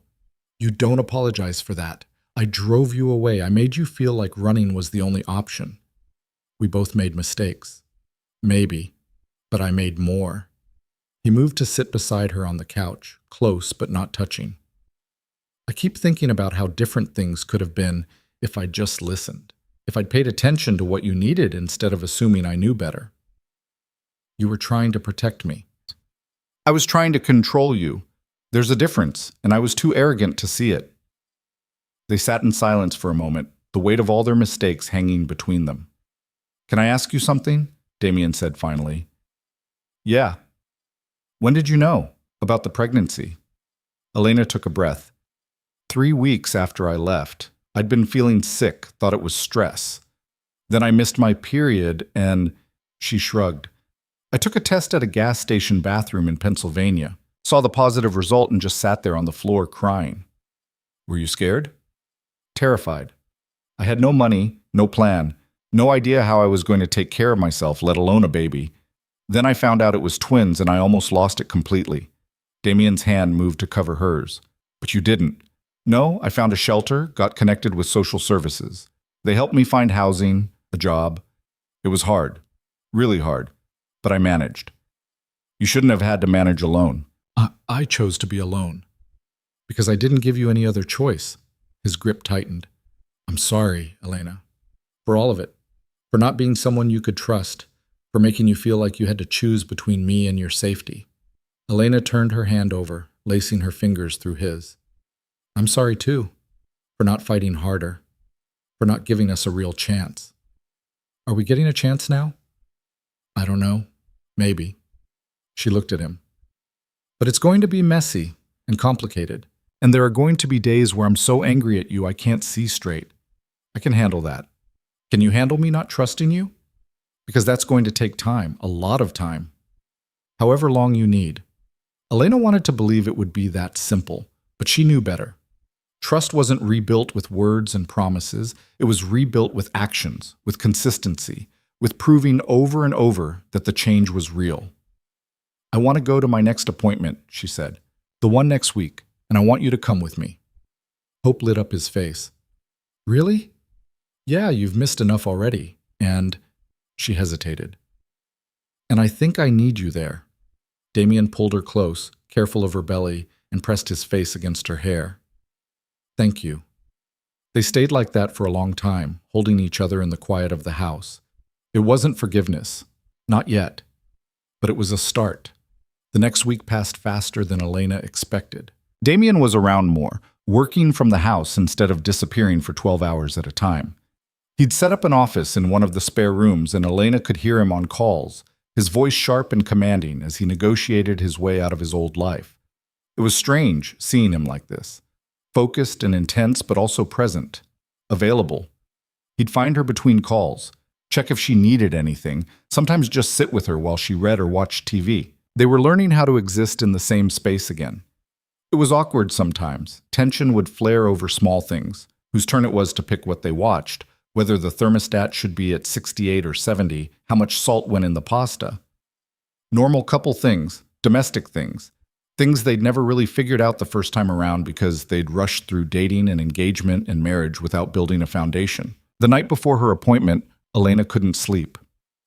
You don't apologize for that. I drove you away. I made you feel like running was the only option. We both made mistakes. Maybe. But I made more. He moved to sit beside her on the couch, close but not touching. I keep thinking about how different things could have been if I'd just listened. If I'd paid attention to what you needed instead of assuming I knew better. You were trying to protect me. I was trying to control you. There's a difference, and I was too arrogant to see it. They sat in silence for a moment, the weight of all their mistakes hanging between them. Can I ask you something? Damien said finally. Yeah. When did you know about the pregnancy? Elena took a breath. 3 weeks after I left. I'd been feeling sick, thought it was stress. Then I missed my period and... She shrugged. I took a test at a gas station bathroom in Pennsylvania, saw the positive result and just sat there on the floor crying. Were you scared? Terrified. I had no money, no plan, no idea how I was going to take care of myself, let alone a baby. Then I found out it was twins and I almost lost it completely. Damien's hand moved to cover hers. But you didn't. No, I found a shelter, got connected with social services. They helped me find housing, a job. It was hard, really hard, but I managed. You shouldn't have had to manage alone. I chose to be alone. Because I didn't give you any other choice. His grip tightened. I'm sorry, Elena. For all of it. For not being someone you could trust. For making you feel like you had to choose between me and your safety. Elena turned her hand over, lacing her fingers through his. I'm sorry too. For not fighting harder. For not giving us a real chance. Are we getting a chance now? I don't know. Maybe. She looked at him. But it's going to be messy and complicated. And there are going to be days where I'm so angry at you I can't see straight. I can handle that. Can you handle me not trusting you? Because that's going to take time, a lot of time. However long you need. Elena wanted to believe it would be that simple, but she knew better. Trust wasn't rebuilt with words and promises. It was rebuilt with actions, with consistency, with proving over and over that the change was real. I want to go to my next appointment, she said. The one next week, and I want you to come with me. Hope lit up his face. Really? Yeah, you've missed enough already. And... She hesitated. And I think I need you there. Damien pulled her close, careful of her belly, and pressed his face against her hair. Thank you. They stayed like that for a long time, holding each other in the quiet of the house. It wasn't forgiveness. Not yet. But it was a start. The next week passed faster than Elena expected. Damien was around more, working from the house instead of disappearing for 12 hours at a time. He'd set up an office in one of the spare rooms and Elena could hear him on calls, his voice sharp and commanding as he negotiated his way out of his old life. It was strange seeing him like this. focused and intense, but also present, available. He'd find her between calls, check if she needed anything, sometimes just sit with her while she read or watched TV. They were learning how to exist in the same space again. It was awkward sometimes. Tension would flare over small things, whose turn it was to pick what they watched, whether the thermostat should be at 68 or 70, how much salt went in the pasta. Normal couple things, domestic things, things they'd never really figured out the first time around because they'd rushed through dating and engagement and marriage without building a foundation. The night before her appointment, Elena couldn't sleep.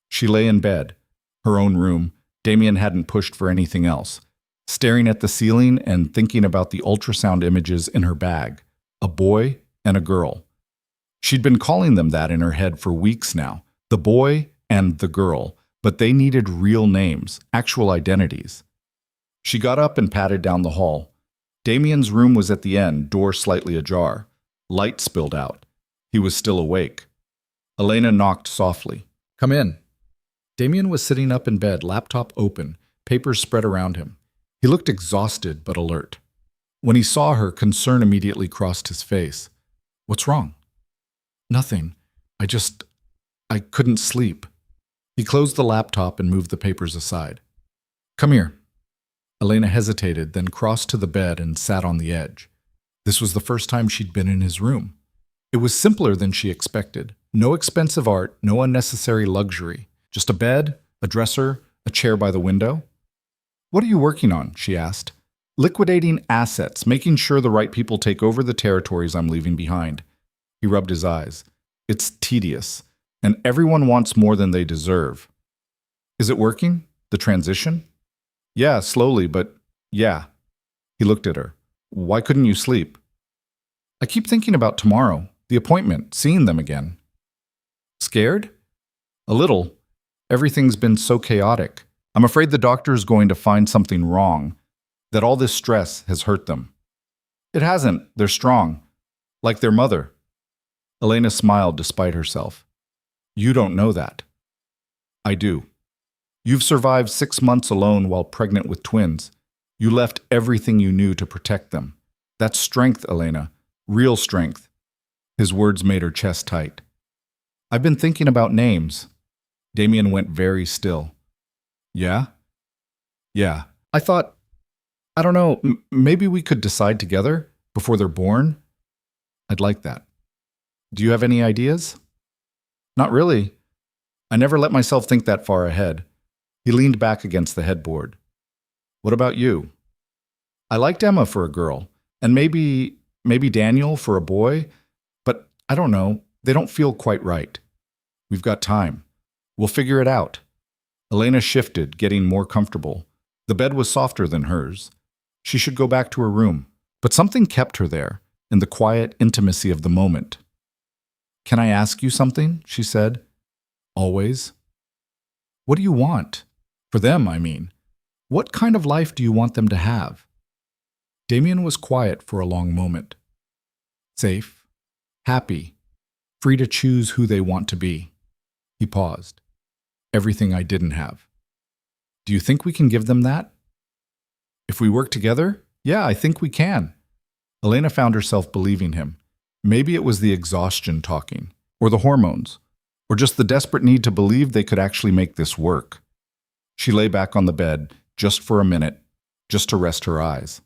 She lay in bed, her own room. Damien hadn't pushed for anything else, staring at the ceiling and thinking about the ultrasound images in her bag, a boy and a girl. She'd been calling them that in her head for weeks now, the boy and the girl, but they needed real names, actual identities. She got up and padded down the hall. Damien's room was at the end, door slightly ajar. Light spilled out. He was still awake. Elena knocked softly. "Come in." Damien was sitting up in bed, laptop open, papers spread around him. He looked exhausted but alert. When he saw her, concern immediately crossed his face. "What's wrong?" "Nothing. I couldn't sleep." He closed the laptop and moved the papers aside. "Come here." Elena hesitated, then crossed to the bed and sat on the edge. This was the first time she'd been in his room. It was simpler than she expected. No expensive art, no unnecessary luxury. Just a bed, a dresser, a chair by the window. "What are you working on?" she asked. "Liquidating assets, making sure the right people take over the territories I'm leaving behind." He rubbed his eyes. "It's tedious, and everyone wants more than they deserve." "Is it working? The transition?" "Yeah, slowly, but yeah." He looked at her. "Why couldn't you sleep?" "I keep thinking about tomorrow, the appointment, seeing them again." "Scared?" "A little. Everything's been so chaotic. I'm afraid the doctor is going to find something wrong, that all this stress has hurt them." "It hasn't. They're strong. Like their mother." Elena smiled despite herself. "You don't know that." "I do. You've survived 6 months alone while pregnant with twins. You left everything you knew to protect them. That's strength, Elena. Real strength." His words made her chest tight. "I've been thinking about names." Damien went very still. "Yeah?" "Yeah. I don't know, maybe we could decide together before they're born." "I'd like that." "Do you have any ideas?" "Not really. I never let myself think that far ahead." He leaned back against the headboard. "What about you?" "I liked Emma for a girl, and maybe Daniel for a boy, but I don't know, they don't feel quite right." "We've got time. We'll figure it out." Elena shifted, getting more comfortable. The bed was softer than hers. She should go back to her room, but something kept her there, in the quiet intimacy of the moment. "Can I ask you something?" she said. "Always." "What do you want? For them, I mean. What kind of life do you want them to have?" Damien was quiet for a long moment. "Safe, happy, free to choose who they want to be." He paused. "Everything I didn't have." "Do you think we can give them that?" "If we work together? Yeah, I think we can." Elena found herself believing him. Maybe it was the exhaustion talking, or the hormones, or just the desperate need to believe they could actually make this work. She lay back on the bed, just for a minute, just to rest her eyes.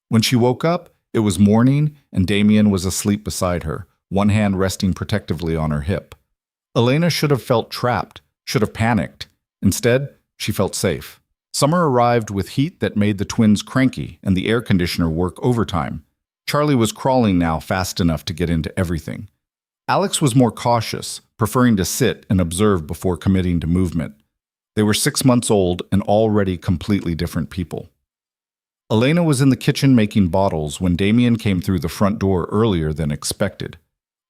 When she woke up, it was morning, and Damien was asleep beside her, one hand resting protectively on her hip. Elena should have felt trapped, should have panicked. Instead, she felt safe. Summer arrived with heat that made the twins cranky and the air conditioner work overtime. Charlie was crawling now fast enough to get into everything. Alex was more cautious, preferring to sit and observe before committing to movement. They were 6 months old and already completely different people. Elena was in the kitchen making bottles when Damien came through the front door earlier than expected.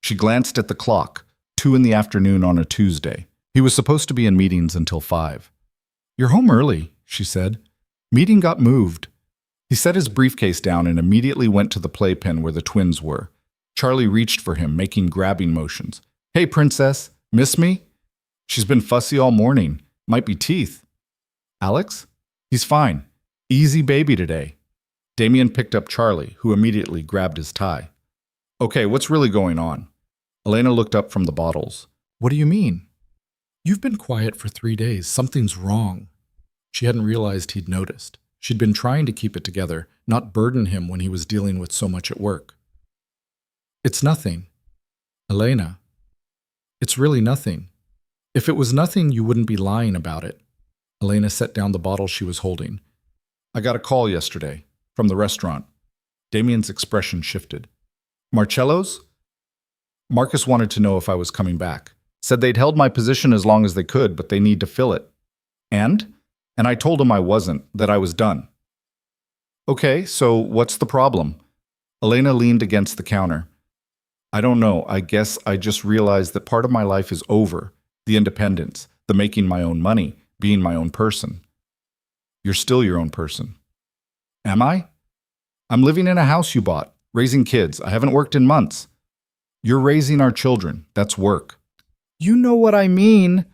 She glanced at the clock, 2 in the afternoon on a Tuesday. He was supposed to be in meetings until 5. "You're home early," she said. "Meeting got moved." He set his briefcase down and immediately went to the playpen where the twins were. Charlie reached for him, making grabbing motions. "Hey, princess, miss me?" "She's been fussy all morning. Might be teeth." "Alex?" "He's fine. Easy baby today." Damien picked up Charlie, who immediately grabbed his tie. Okay, what's really going on? Elena looked up from the bottles. What do you mean? You've been quiet for 3 days. Something's wrong. She hadn't realized he'd noticed. She'd been trying to keep it together, not burden him when he was dealing with so much at work. It's nothing. Elena, it's really nothing. If it was nothing, you wouldn't be lying about it. Elena set down the bottle she was holding. I got a call yesterday, from the restaurant. Damien's expression shifted. Marcello's? Marcus wanted to know if I was coming back. Said they'd held my position as long as they could, but they need to fill it. And I told him I wasn't, that I was done. Okay, so what's the problem? Elena leaned against the counter. I don't know, I guess I just realized that part of my life is over. The independence, the making my own money, being my own person. You're still your own person. Am I? I'm living in a house you bought, raising kids. I haven't worked in months. You're raising our children. That's work. You know what I mean.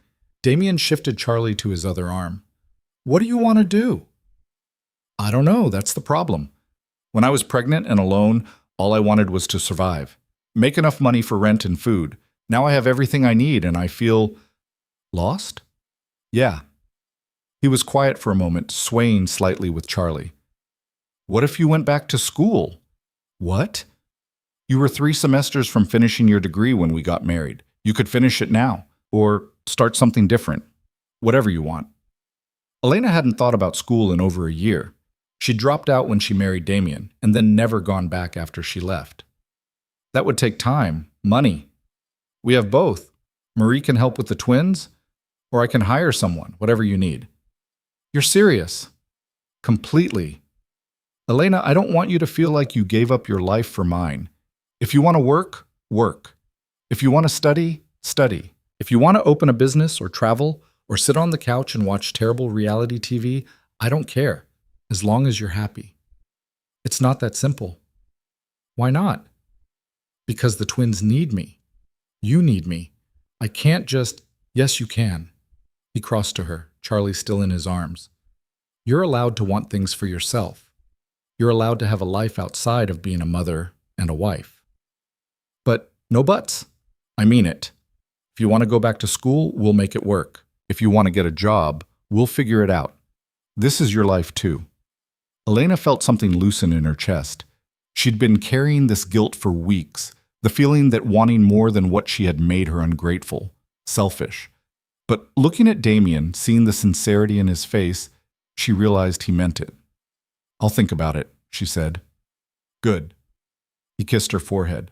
Damien shifted Charlie to his other arm. What do you want to do? I don't know, that's the problem. When I was pregnant and alone, all I wanted was to survive. Make enough money for rent and food. Now I have everything I need and I feel lost? Yeah. He was quiet for a moment, swaying slightly with Charlie. What if you went back to school? What? You were 3 semesters from finishing your degree when we got married. You could finish it now, or start something different. Whatever you want. Elena hadn't thought about school in over a year. She dropped out when she married Damien, and then never gone back after she left. That would take time, money. We have both. Marie can help with the twins, or I can hire someone, whatever you need. You're serious. Completely. Elena, I don't want you to feel like you gave up your life for mine. If you want to work, work. If you want to study, study. If you want to open a business or travel or sit on the couch and watch terrible reality TV, I don't care, as long as you're happy. It's not that simple. Why not? Because the twins need me. You need me. I can't just, yes, you can. He crossed to her, Charlie still in his arms. You're allowed to want things for yourself. You're allowed to have a life outside of being a mother and a wife. But no buts. I mean it. If you want to go back to school, we'll make it work. If you want to get a job, we'll figure it out. This is your life too. Elena felt something loosen in her chest. She'd been carrying this guilt for weeks, the feeling that wanting more than what she had made her ungrateful, selfish. But looking at Damien, seeing the sincerity in his face, she realized he meant it. I'll think about it, she said. Good. He kissed her forehead.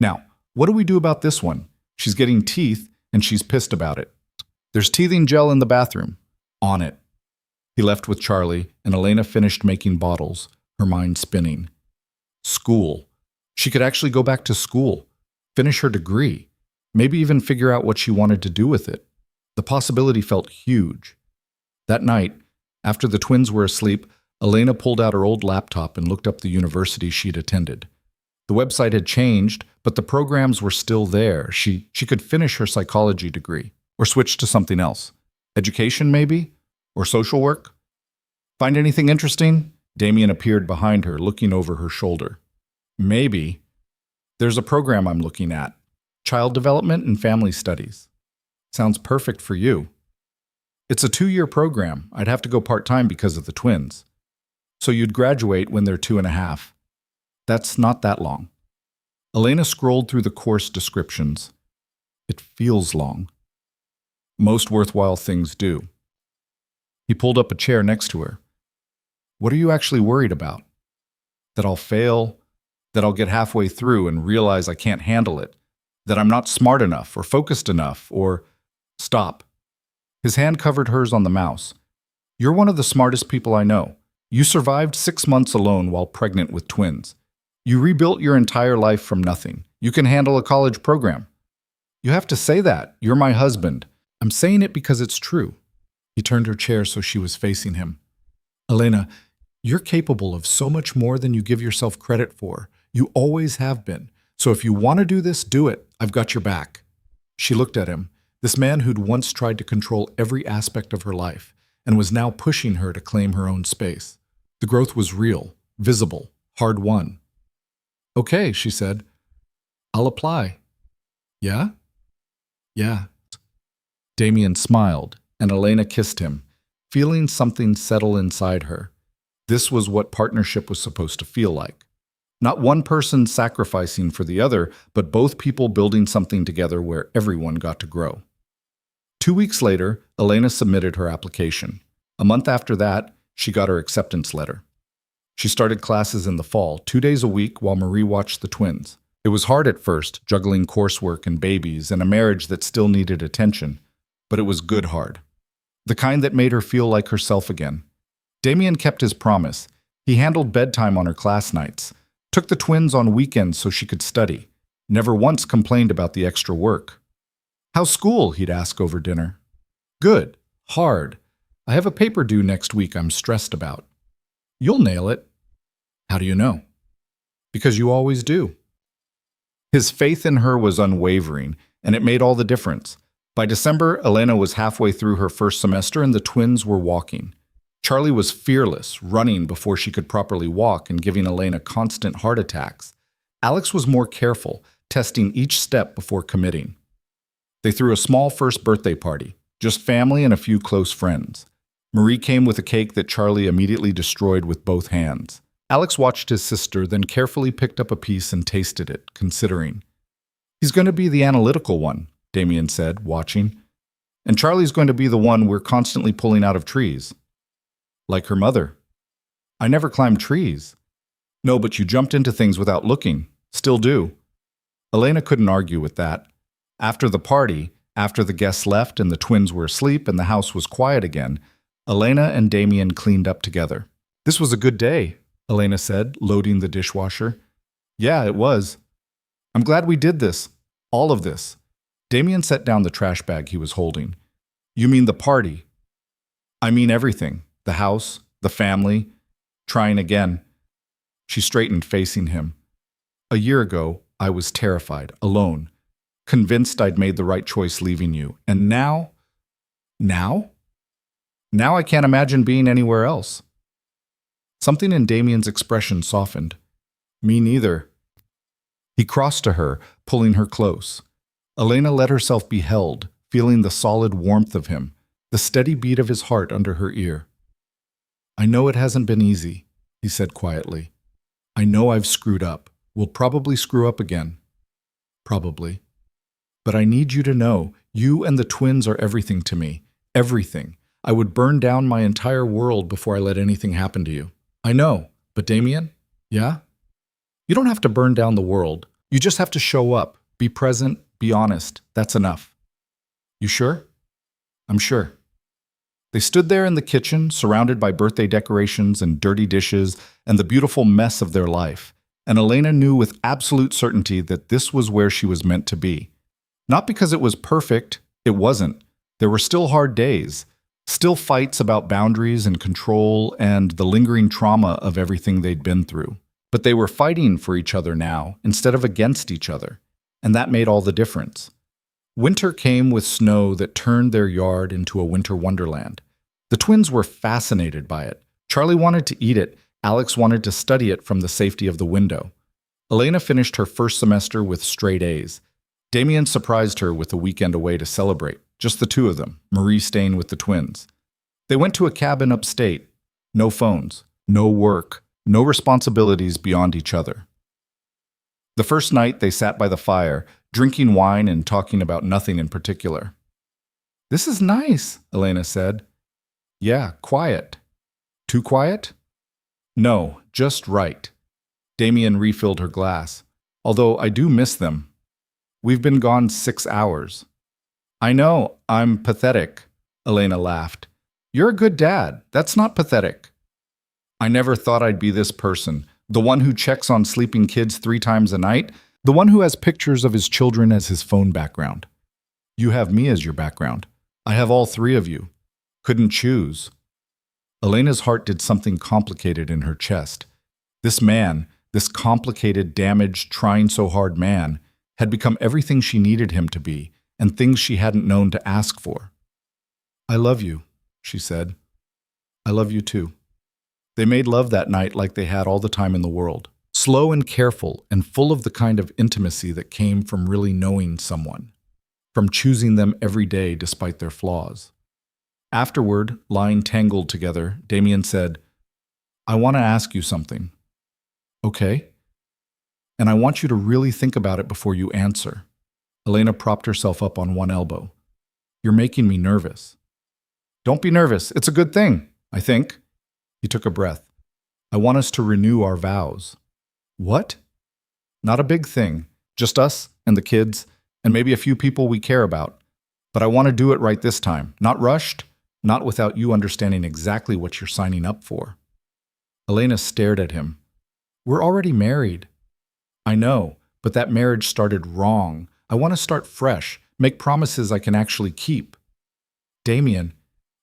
Now, what do we do about this one? She's getting teeth, and she's pissed about it. There's teething gel in the bathroom. On it. He left with Charlie, and Elena finished making bottles, her mind spinning. School. She could actually go back to school, finish her degree, maybe even figure out what she wanted to do with it. The possibility felt huge. That night, after the twins were asleep, Elena pulled out her old laptop and looked up the university she'd attended. The website had changed, but the programs were still there. She could finish her psychology degree, or switch to something else. Education, maybe? Or social work? Find anything interesting? Damien appeared behind her, looking over her shoulder. Maybe. There's a program I'm looking at. Child Development and Family Studies. Sounds perfect for you. It's a 2-year program. I'd have to go part-time because of the twins. So you'd graduate when they're 2.5. That's not that long. Elena scrolled through the course descriptions. It feels long. Most worthwhile things do. He pulled up a chair next to her. What are you actually worried about? That I'll fail? That I'll get halfway through and realize I can't handle it? That I'm not smart enough or focused enough or... Stop. His hand covered hers on the mouse. You're one of the smartest people I know. You survived 6 months alone while pregnant with twins. You rebuilt your entire life from nothing. You can handle a college program. You have to say that. You're my husband. I'm saying it because it's true. He turned her chair so she was facing him. Elena, you're capable of so much more than you give yourself credit for. You always have been. So if you want to do this, do it. I've got your back. She looked at him, this man who'd once tried to control every aspect of her life and was now pushing her to claim her own space. The growth was real, visible, hard-won. "Okay," she said. "I'll apply." "Yeah?" "Yeah." Damien smiled, and Elena kissed him, feeling something settle inside her. This was what partnership was supposed to feel like. Not one person sacrificing for the other, but both people building something together where everyone got to grow. 2 weeks later, Elena submitted her application. A month after that, she got her acceptance letter. She started classes in the fall, 2 days a week while Marie watched the twins. It was hard at first, juggling coursework and babies and a marriage that still needed attention, but it was good hard. The kind that made her feel like herself again. Damien kept his promise. He handled bedtime on her class nights, took the twins on weekends so she could study, never once complained about the extra work. "How's school?" he'd ask over dinner. "Good. Hard. I have a paper due next week I'm stressed about." "You'll nail it." "How do you know?" "Because you always do." His faith in her was unwavering, and it made all the difference. By December, Elena was halfway through her first semester and the twins were walking. Charlie was fearless, running before she could properly walk and giving Elena constant heart attacks. Alex was more careful, testing each step before committing. They threw a small first birthday party, just family and a few close friends. Marie came with a cake that Charlie immediately destroyed with both hands. Alex watched his sister, then carefully picked up a piece and tasted it, considering. "He's going to be the analytical one," Damien said, watching. "And Charlie's going to be the one we're constantly pulling out of trees." "Like her mother." "I never climbed trees." "No, but you jumped into things without looking. Still do." Elena couldn't argue with that. After the party, after the guests left and the twins were asleep and the house was quiet again, Elena and Damien cleaned up together. "This was a good day," Elena said, loading the dishwasher. "Yeah, it was. I'm glad we did this. All of this." Damien set down the trash bag he was holding. "You mean the party?" "I mean everything. The house, the family, trying again." She straightened, facing him. "A year ago, I was terrified, alone, convinced I'd made the right choice leaving you. And now? Now? Now I can't imagine being anywhere else." Something in Damien's expression softened. "Me neither." He crossed to her, pulling her close. Elena let herself be held, feeling the solid warmth of him, the steady beat of his heart under her ear. "I know it hasn't been easy," he said quietly. "I know I've screwed up. We'll probably screw up again. Probably. But I need you to know, you and the twins are everything to me. Everything. I would burn down my entire world before I let anything happen to you." "I know, but Damien?" "Yeah?" "You don't have to burn down the world. You just have to show up, be present, be honest. That's enough." "You sure?" "I'm sure." They stood there in the kitchen, surrounded by birthday decorations and dirty dishes and the beautiful mess of their life, and Elena knew with absolute certainty that this was where she was meant to be. Not because it was perfect, it wasn't. There were still hard days, still fights about boundaries and control and the lingering trauma of everything they'd been through. But they were fighting for each other now instead of against each other, and that made all the difference. Winter came with snow that turned their yard into a winter wonderland. The twins were fascinated by it. Charlie wanted to eat it. Alex wanted to study it from the safety of the window. Elena finished her first semester with straight A's. Damien surprised her with a weekend away to celebrate, just the two of them, Marie staying with the twins. They went to a cabin upstate. No phones, no work, no responsibilities beyond each other. The first night they sat by the fire, drinking wine and talking about nothing in particular. "This is nice," Elena said. "Yeah, quiet." "Too quiet?" "No, just right." Damien refilled her glass. "Although I do miss them. We've been gone 6 hours." "I know, I'm pathetic," Elena laughed. "You're a good dad. That's not pathetic." "I never thought I'd be this person, the one who checks on sleeping kids 3 times a night, the one who has pictures of his children as his phone background. You have me as your background. I have all 3 of you. Couldn't choose." Elena's heart did something complicated in her chest. This man, this complicated, damaged, trying so hard man, had become everything she needed him to be, and things she hadn't known to ask for. "I love you," she said. "I love you too." They made love that night like they had all the time in the world. Slow and careful and full of the kind of intimacy that came from really knowing someone, from choosing them every day despite their flaws. Afterward, lying tangled together, Damien said, "I want to ask you something." "Okay." "And I want you to really think about it before you answer." Elena propped herself up on one elbow. "You're making me nervous." "Don't be nervous. It's a good thing, I think." He took a breath. "I want us to renew our vows." "What?" "Not a big thing. Just us and the kids, and maybe a few people we care about. But I want to do it right this time. Not rushed, not without you understanding exactly what you're signing up for." Elena stared at him. "We're already married." "I know, but that marriage started wrong. I want to start fresh, make promises I can actually keep." "Damien,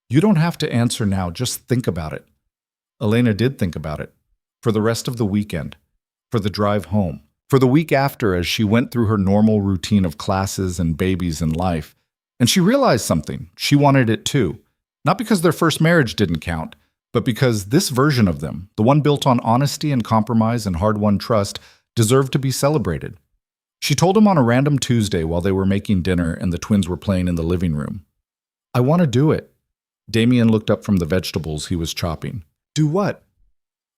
you don't have to answer now, just think about it." Elena did think about it. For the rest of the weekend, for the drive home, for the week after as she went through her normal routine of classes and babies and life. And she realized something. She wanted it too. Not because their first marriage didn't count, but because this version of them, the one built on honesty and compromise and hard-won trust, deserved to be celebrated. She told him on a random Tuesday while they were making dinner and the twins were playing in the living room. "I want to do it." Damien looked up from the vegetables he was chopping. "Do what?"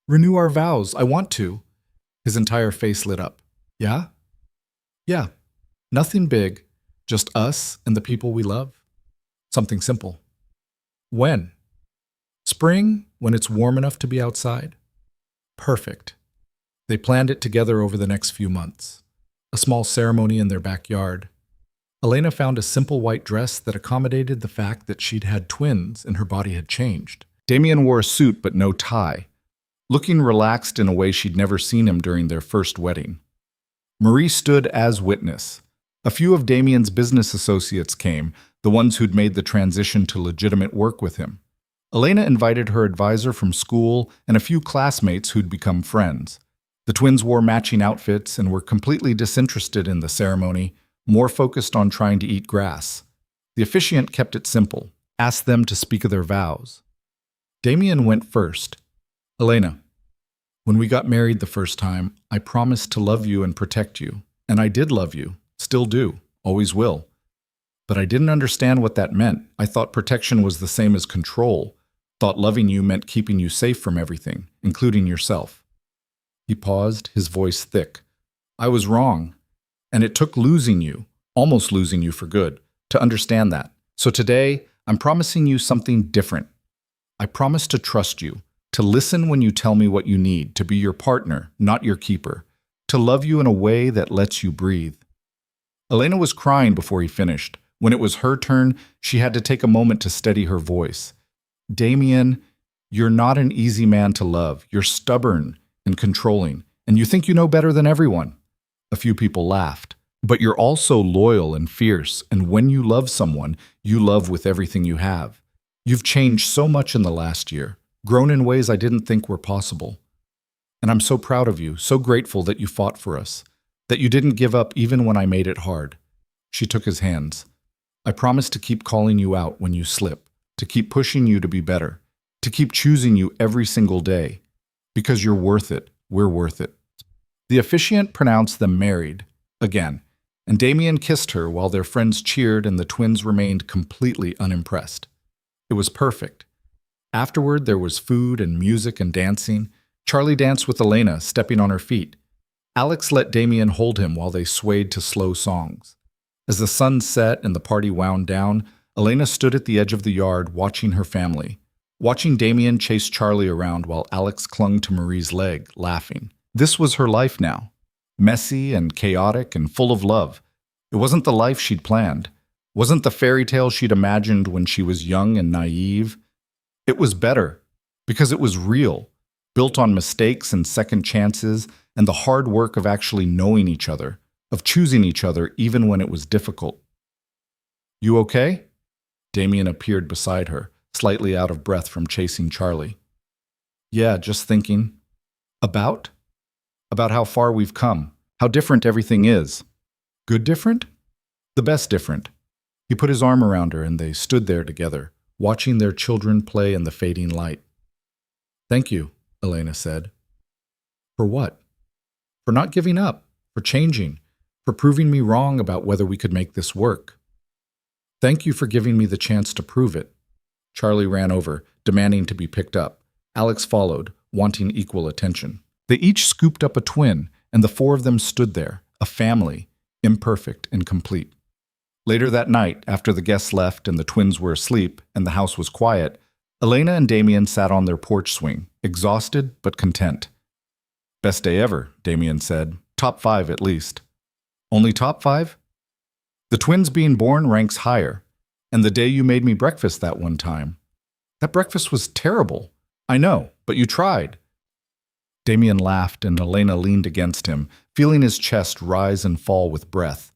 "Renew our vows. I want to." His entire face lit up. "Yeah?" "Yeah. Nothing big. Just us and the people we love. Something simple." "When?" "Spring, when it's warm enough to be outside." "Perfect." They planned it together over the next few months. A small ceremony in their backyard. Elena found a simple white dress that accommodated the fact that she'd had twins and her body had changed. Damien wore a suit but no tie, looking relaxed in a way she'd never seen him during their first wedding. Marie stood as witness. A few of Damien's business associates came, the ones who'd made the transition to legitimate work with him. Elena invited her advisor from school and a few classmates who'd become friends. The twins wore matching outfits and were completely disinterested in the ceremony, more focused on trying to eat grass. The officiant kept it simple, asked them to speak of their vows. Damien went first. "Elena, when we got married the first time, I promised to love you and protect you. And I did love you, still do, always will. But I didn't understand what that meant. I thought protection was the same as control. Thought loving you meant keeping you safe from everything, including yourself." He paused, his voice thick. "I was wrong. And it took losing you, almost losing you for good, to understand that. So today, I'm promising you something different. I promise to trust you, to listen when you tell me what you need, to be your partner, not your keeper, to love you in a way that lets you breathe." Elena was crying before he finished. When it was her turn, she had to take a moment to steady her voice. "Damien, you're not an easy man to love. You're stubborn and controlling, and you think you know better than everyone." A few people laughed. "But you're also loyal and fierce, and when you love someone, you love with everything you have. You've changed so much in the last year, grown in ways I didn't think were possible. And I'm so proud of you, so grateful that you fought for us, that you didn't give up even when I made it hard." She took his hands. "I promise to keep calling you out when you slip, to keep pushing you to be better, to keep choosing you every single day. Because you're worth it, we're worth it." The officiant pronounced them married, again, and Damien kissed her while their friends cheered and the twins remained completely unimpressed. It was perfect. Afterward, there was food and music and dancing. Charlie danced with Elena, stepping on her feet. Alex let Damien hold him while they swayed to slow songs. As the sun set and the party wound down, Elena stood at the edge of the yard watching her family, watching Damien chase Charlie around while Alex clung to Marie's leg, laughing. This was her life now, messy and chaotic and full of love. It wasn't the life she'd planned, wasn't the fairy tale she'd imagined when she was young and naive. It was better, because it was real, built on mistakes and second chances and the hard work of actually knowing each other, of choosing each other even when it was difficult. "You okay?" Damien appeared beside her, slightly out of breath from chasing Charlie. "Yeah, just thinking." "About?" "About how far we've come, how different everything is." "Good different?" "The best different." He put his arm around her and they stood there together, watching their children play in the fading light. "Thank you." Elena said. For what? For not giving up, for changing, for proving me wrong about whether we could make this work. Thank you for giving me the chance to prove it. Charlie ran over, demanding to be picked up. Alex followed, wanting equal attention. They each scooped up a twin, and the four of them stood there, a family, imperfect and complete. Later that night, after the guests left and the twins were asleep and the house was quiet, Elena and Damien sat on their porch swing, exhausted but content. Best day ever, Damien said. Top 5 at least. Only top 5? The twins being born ranks higher. And the day you made me breakfast that one time. That breakfast was terrible. I know, but you tried. Damien laughed and Elena leaned against him, feeling his chest rise and fall with breath.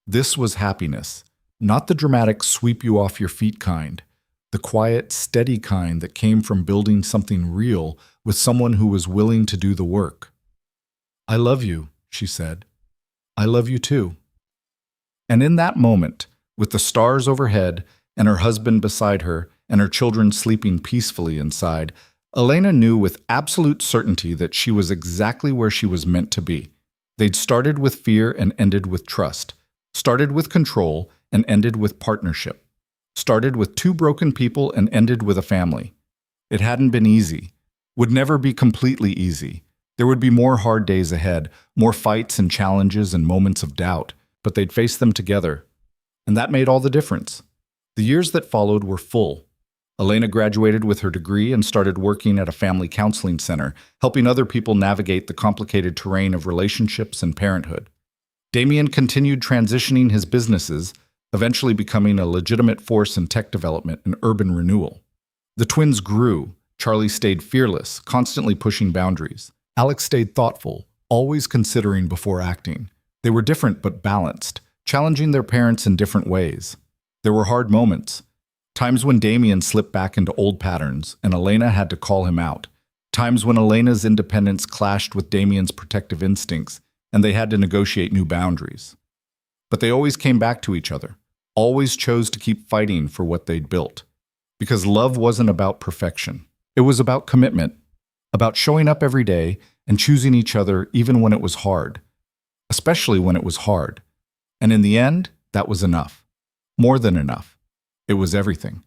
This was happiness, not the dramatic sweep you off your feet kind, the quiet, steady kind that came from building something real with someone who was willing to do the work. I love you, she said. I love you too. And in that moment, with the stars overhead and her husband beside her and her children sleeping peacefully inside, Elena knew with absolute certainty that she was exactly where she was meant to be. They'd started with fear and ended with trust. Started with control and ended with partnership. Started with 2 broken people and ended with a family. It hadn't been easy. Would never be completely easy. There would be more hard days ahead, more fights and challenges and moments of doubt, but they'd face them together. And that made all the difference. The years that followed were full. Elena graduated with her degree and started working at a family counseling center, helping other people navigate the complicated terrain of relationships and parenthood. Damien continued transitioning his businesses, eventually becoming a legitimate force in tech development and urban renewal. The twins grew. Charlie stayed fearless, constantly pushing boundaries. Alex stayed thoughtful, always considering before acting. They were different but balanced, challenging their parents in different ways. There were hard moments. Times when Damien slipped back into old patterns and Elena had to call him out. Times when Elena's independence clashed with Damien's protective instincts and they had to negotiate new boundaries. But they always came back to each other, always chose to keep fighting for what they'd built. Because love wasn't about perfection. It was about commitment, about showing up every day and choosing each other even when it was hard, especially when it was hard. And in the end, that was enough. More than enough. It was everything.